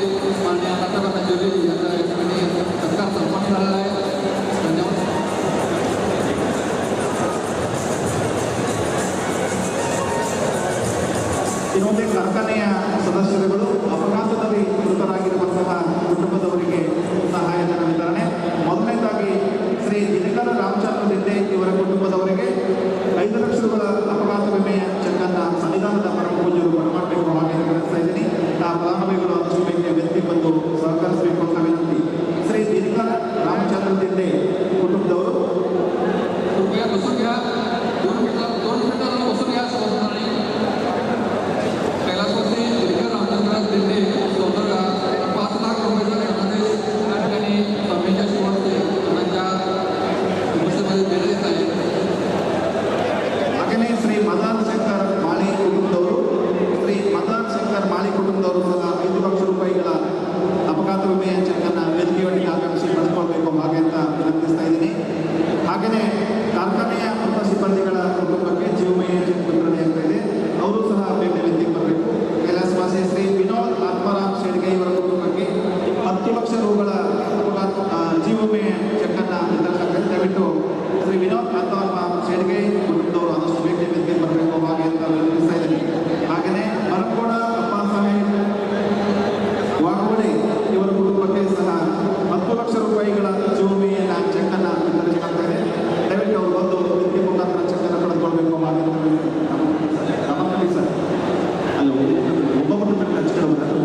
माननीय अण्णासाहेबांना जोडले यांचा या ठिकाणी सत्कार सन्मान झालेला आहे. धन्यवाद. ಇನ್ನೊಂದೇ ಕಾರ್ಖಾನೆಯ ಸದಸ್ಯರುಗಳು ಅಪಘಾತದಲ್ಲಿ ಮೃತರಾಗಿರುವಂತಹ ಕುಟುಂಬದವರಿಗೆ ಸಹಾಯಧನ ವಿತರಣೆ. ಮೊದಲನೇದಾಗಿ ಶ್ರೀ ದಿನಕರ ರಾಮಚಂದ್ರ ದಿಂಡೆ ಇವರ ಕುಟುಂಬದವರಿಗೆ 5 ಲಕ್ಷ ರೂಪಾಯಿ ಅಪಘಾತ ವಿಮೆಯ ಚೆಕ್ಕನ್ನು ಸಂವಿಧಾನದ ಪರಮ ಪೂಜ್ಯರು ಬರಮಾಡಬೇಕು ಹಾಗೆ ವಿನಂತಿಸ್ತಾ ಇದ್ದೀನಿ. ಆ ಫಲಾನುಭವಿಗಳು ಆದಷ್ಟು ಬೇಗ ವೇದಿಕೆಗೆ ಬಂದು ಸಹಕರಿಸಬೇಕು ಅಂತ ವಿನಂತಿ. ಶ್ರೀ ದಿನಕರ ರಾಮಚಂದ್ರ ದಿಂಡೆ ಕುಟುಂಬದವರು कृपया बसून घ्या. 2 मिनिटांना बसून घ्या. सभासदांनी कैलासवासी दिनकर रामचंद्र दिंडे सौंदर्य 5 लाख रुपयाचा धनादेश या ठिकाणी स्वामींच्या शिवारते त्यांच्या उपस्थितीमध्ये देण्यात येत आहे. ಹಾಗೆಯೇ ಶ್ರೀ ಮದನ್ ಶಂಕರ್ ಮಾಳಿ ಕುಟುಂಬದವರು, ಶ್ರೀ ಮದನ್ ಶಂಕರ್ ಮಾಳಿ ಕುಟುಂಬದವರು ಸಹ 5 ಲಕ್ಷ ರೂಪಾಯಿಗಳ ಅಪಘಾತ ವಿಮೆಯ ಚೆಕ್ಕನ್ನು ವೇದಿಕೆಯೊಳಗೆ ಆಗಮಿಸಿ ಪಡೆದುಕೊಳ್ಬೇಕು ಹಾಗೆ ಅಂತ ವಿನಂತಿಸ್ತಾ ಇದ್ದೀನಿ. ಹಾಗೆಯೇ ಕಾರ್ಖಾನೆಯ ಮೃತ ಸಿಬ್ಬಂದಿಗಳ ಕುಟುಂಬಕ್ಕೆ ಜೀವ ವಿಮೆಯ ಚೆಕ್ ವಿತರಣೆಯಾಗ್ತಾ ಇದೆ. ಅವರು ಸಹ ಬೇಗ ವೇದಿಕೆಗೆ ಬರಬೇಕು. ಕೈಲಾಸವಾಸಿ ಶ್ರೀ ವಿನೋದ್ ಆತ್ಮಾರಾಮ್ ಶೇಡ್ಗೆ ಇವರ ಕುಟುಂಬಕ್ಕೆ 10 ಲಕ್ಷ ರೂಗಳ ಜೀವ ವಿಮೆಯ ಚೆಕ್ಕನ್ನು ವಿತರಿಸಲಾಗಿದೆ. ದಯವಿಟ್ಟು ಶ್ರೀ ವಿನೋದ್ ಆತ್ಮಾರಾಮ್ ಶೇಡ್ಗೆ ಕುಟುಂಬದವರು ಆದಷ್ಟು ಬೇಗ ವೇದಿಕೆಗೆ ಬರಬೇಕು ಹಾಗೆ ಅಂತ ವಿನಂತಿಸ್ತಾ ಇದ್ದೀನಿ. ಹಾಗೆಯೇ ಮರಕೋಡ ಅಪ್ಪ ಸಾಹೇಬ್ ವಾಘೋಡೆ ಇವರ ಕುಟುಂಬಕ್ಕೆ ಸಹ 10 ಲಕ್ಷ ರೂಪಾಯಿಗಳ ಜೀವ ವಿಮೆಯ ಚೆಕ್ಕನ್ನು ವಿತರಿಸಲಾಗ್ತಾ ಇದೆ. ದಯವಿಟ್ಟು ಅವರು ಬಂದು ವೇದಿಕೆ ಮುಖಾಂತರ ಚೆಕ್ಕನ್ನು ಪಡೆದುಕೊಳ್ಬೇಕು ಹಾಗೆ ನಮ್ಮಲ್ಲಿ ಸರ್ ಅಲ್ಲಿ ಒಬ್ಬೊಬ್ಬರು ಬಿಟ್ಟು ಹಂಚ್ಕೊಳ್ಳೋದು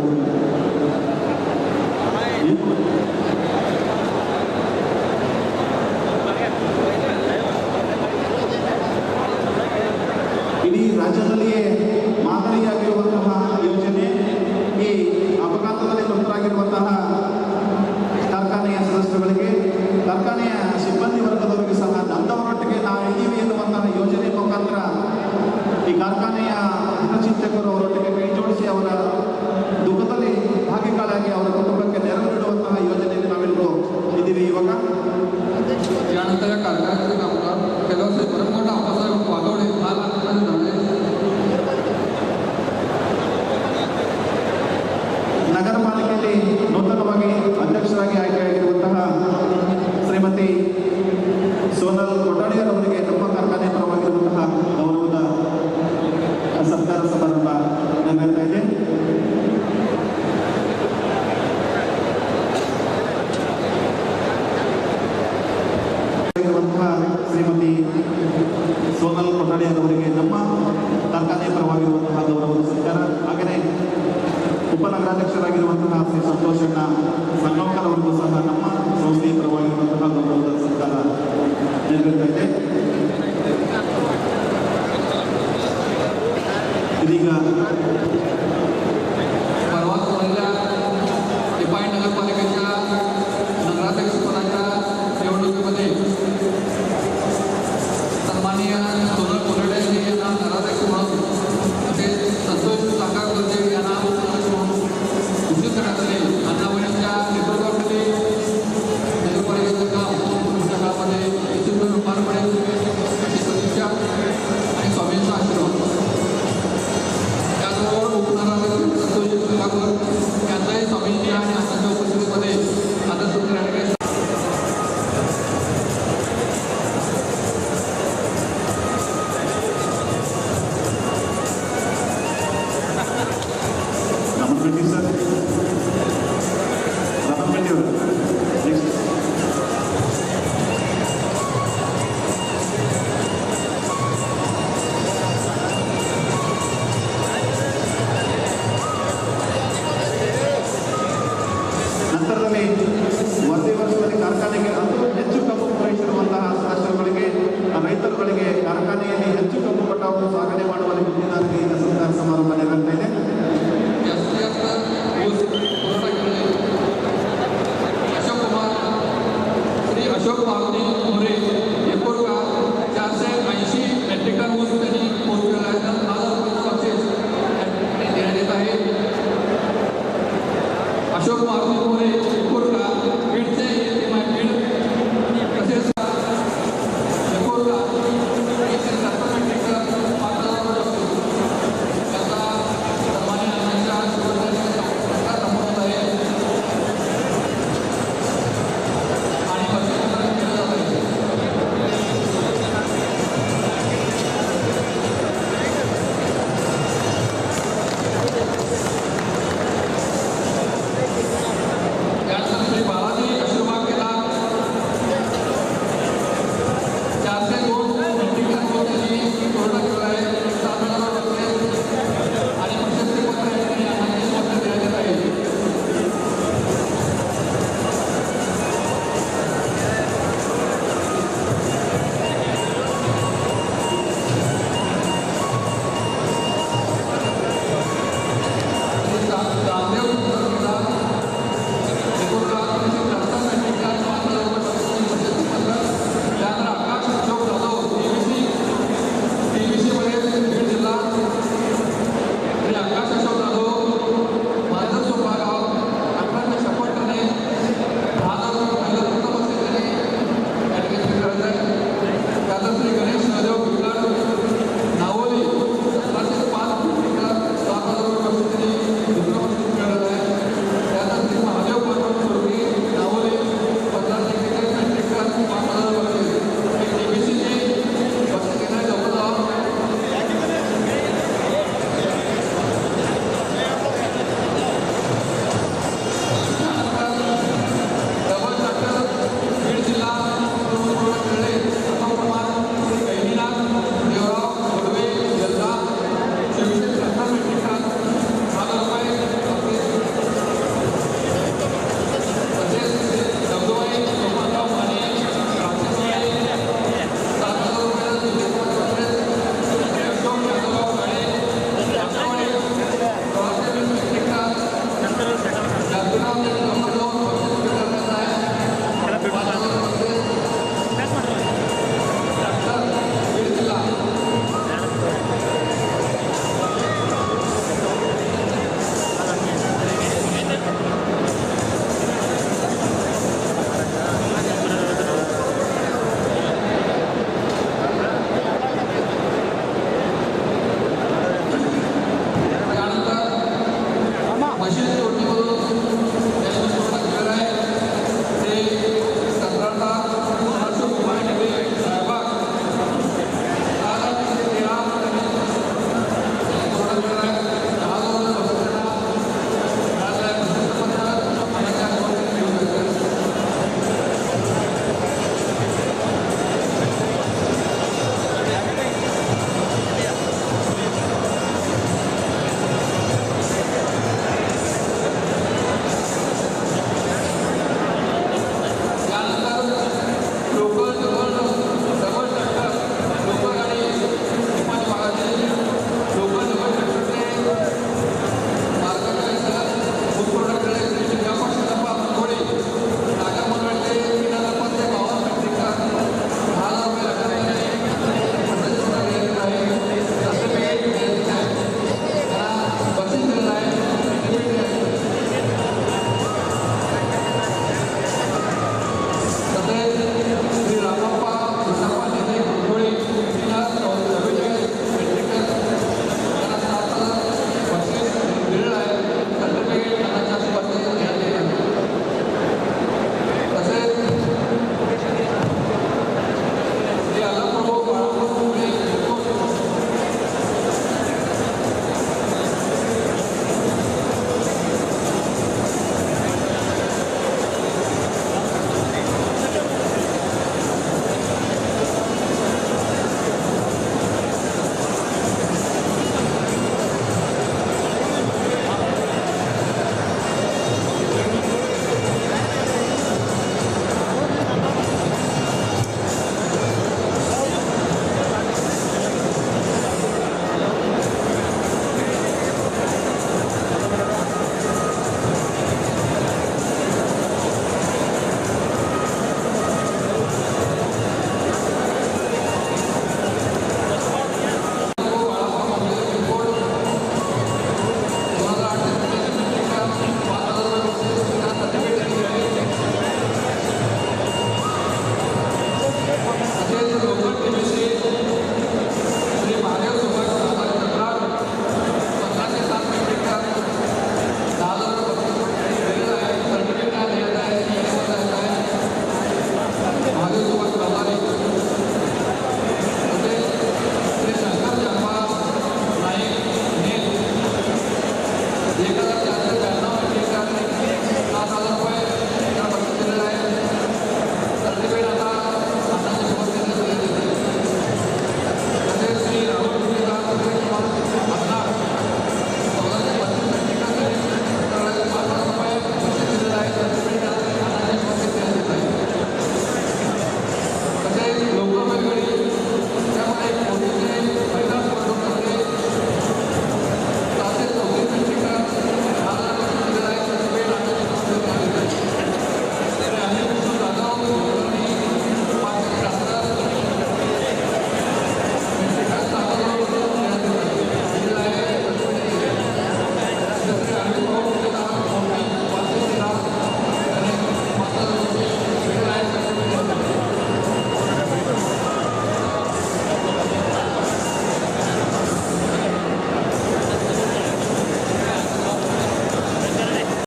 ಇಡೀ ರಾಜ್ಯದಲ್ಲಿಯೇ ಮಾದರಿಯಾಗಿರುವಂತಹ ಯೋಜನೆ. ಈ ಅಪಘಾತದಲ್ಲಿ ಮೃತರಾಗಿರುವಂತಹ ಕಾರ್ಖಾನೆಯ ಸದಸ್ಯರುಗಳಿಗೆ, ಕಾರ್ಖಾನೆಯ ಸಿಬ್ಬಂದಿ ವರ್ಗದವರಿಗೆ ಸಹ ನಮ್ಮವರೊಟ್ಟಿಗೆ ನಾವು ಇದ್ದೀವಿ ಎನ್ನುವಂತಹ ಯೋಜನೆ ಮುಖಾಂತರ ಈ ಕಾರ್ಖಾನೆಯ ಹಿತಚಿಂತಕರು ಅವರೊಟ್ಟಿಗೆ ಕೈ ಜೋಡಿಸಿ ಅವರ ದುಃಖದಲ್ಲಿ ಭಾಗಿಗಳಾಗಿ ಅವರ ಕುಟುಂಬಕ್ಕೆ ನೆರವು ನೀಡುವಂತಹ ಯೋಜನೆಯಲ್ಲಿ ನಾವೆಲ್ಲರೂ ಇದ್ದೀವಿ. ಇವಾಗ यानंतर या कारखान्याचे कामगार कैलासवासी परमकोंड अप्पासाहेब वाघवडे 10 लाख रुपयाचे धनादेश. ನಗರ ಪಾಲಿಕೆಯಲ್ಲಿ ನೂತನವಾಗಿ ಅಧ್ಯಕ್ಷರಾಗಿ ಆಯ್ಕೆಯಾಗಿರುವಂತಹ ಶ್ರೀಮತಿ ಸೋನಲ್ ಕೊಠಾಡಿಯರವರಿಗೆ ನಮ್ಮ ಕಾರ್ಖಾನೆ ಪರವಾಗಿರುವಂತಹ ಗೌರವದ ಸತ್ಕಾರ ಸಮಾರಂಭ ನೆರವೇರ್ತಾ ಇದೆ. ಶ್ರೀಮತಿ ಸೋನಲ್ ಕೊಠಾಡಿಯರವರಿಗೆ ನಮ್ಮ ಕಾರ್ಖಾನೆ ಪರವಾಗಿರುವಂತಹ ಗೌರವದ ಸತ್ಕಾರ. ಹಾಗೆಯೇ ಉಪನಗರಾಧ್ಯಕ್ಷರಾಗಿರುವಂತಹ ಶ್ರೀ ಸಂತೋಷಣ್ಣ ಸಂಗಮಕರ್ ಅವರಿಗೂ ಸಹ ನಮ್ಮ ಸಂಸ್ಥೆಯ ಪರವಾಗಿರುವಂತಹ ಗೌರವದ ಸತ್ಕಾರ. आपल्याला निर्गत पाहिजे ಇದೀಗ परवा झालेल्या निपाई नगरपालिकेच्या नगराध्यक्षपदाच्या निवडणुकीमध्ये सन्माननीय सोनल कोल्हटे यांना नगराध्यक्ष म्हणून तसेच संतोष काकागुर्जे यांना उपनगराध्यक्ष म्हणून घोषित करण्यात आले. अण्णावणींच्या नेतृत्वाखाली नगरपालिकेचं काम पुढच्या काळामध्ये यशस्वी पार पडेल अशी प्रतीक्षा आणि स्वामींचा आशीर्वाद. त्याचबरोबर उपनगराध्यक्ष संतोष काकागुर यांचाही स्वामींची आणि आताच्या उपस्थितीमध्ये आदर करण्यात रामन पेंडी सर रामन पेंडीवर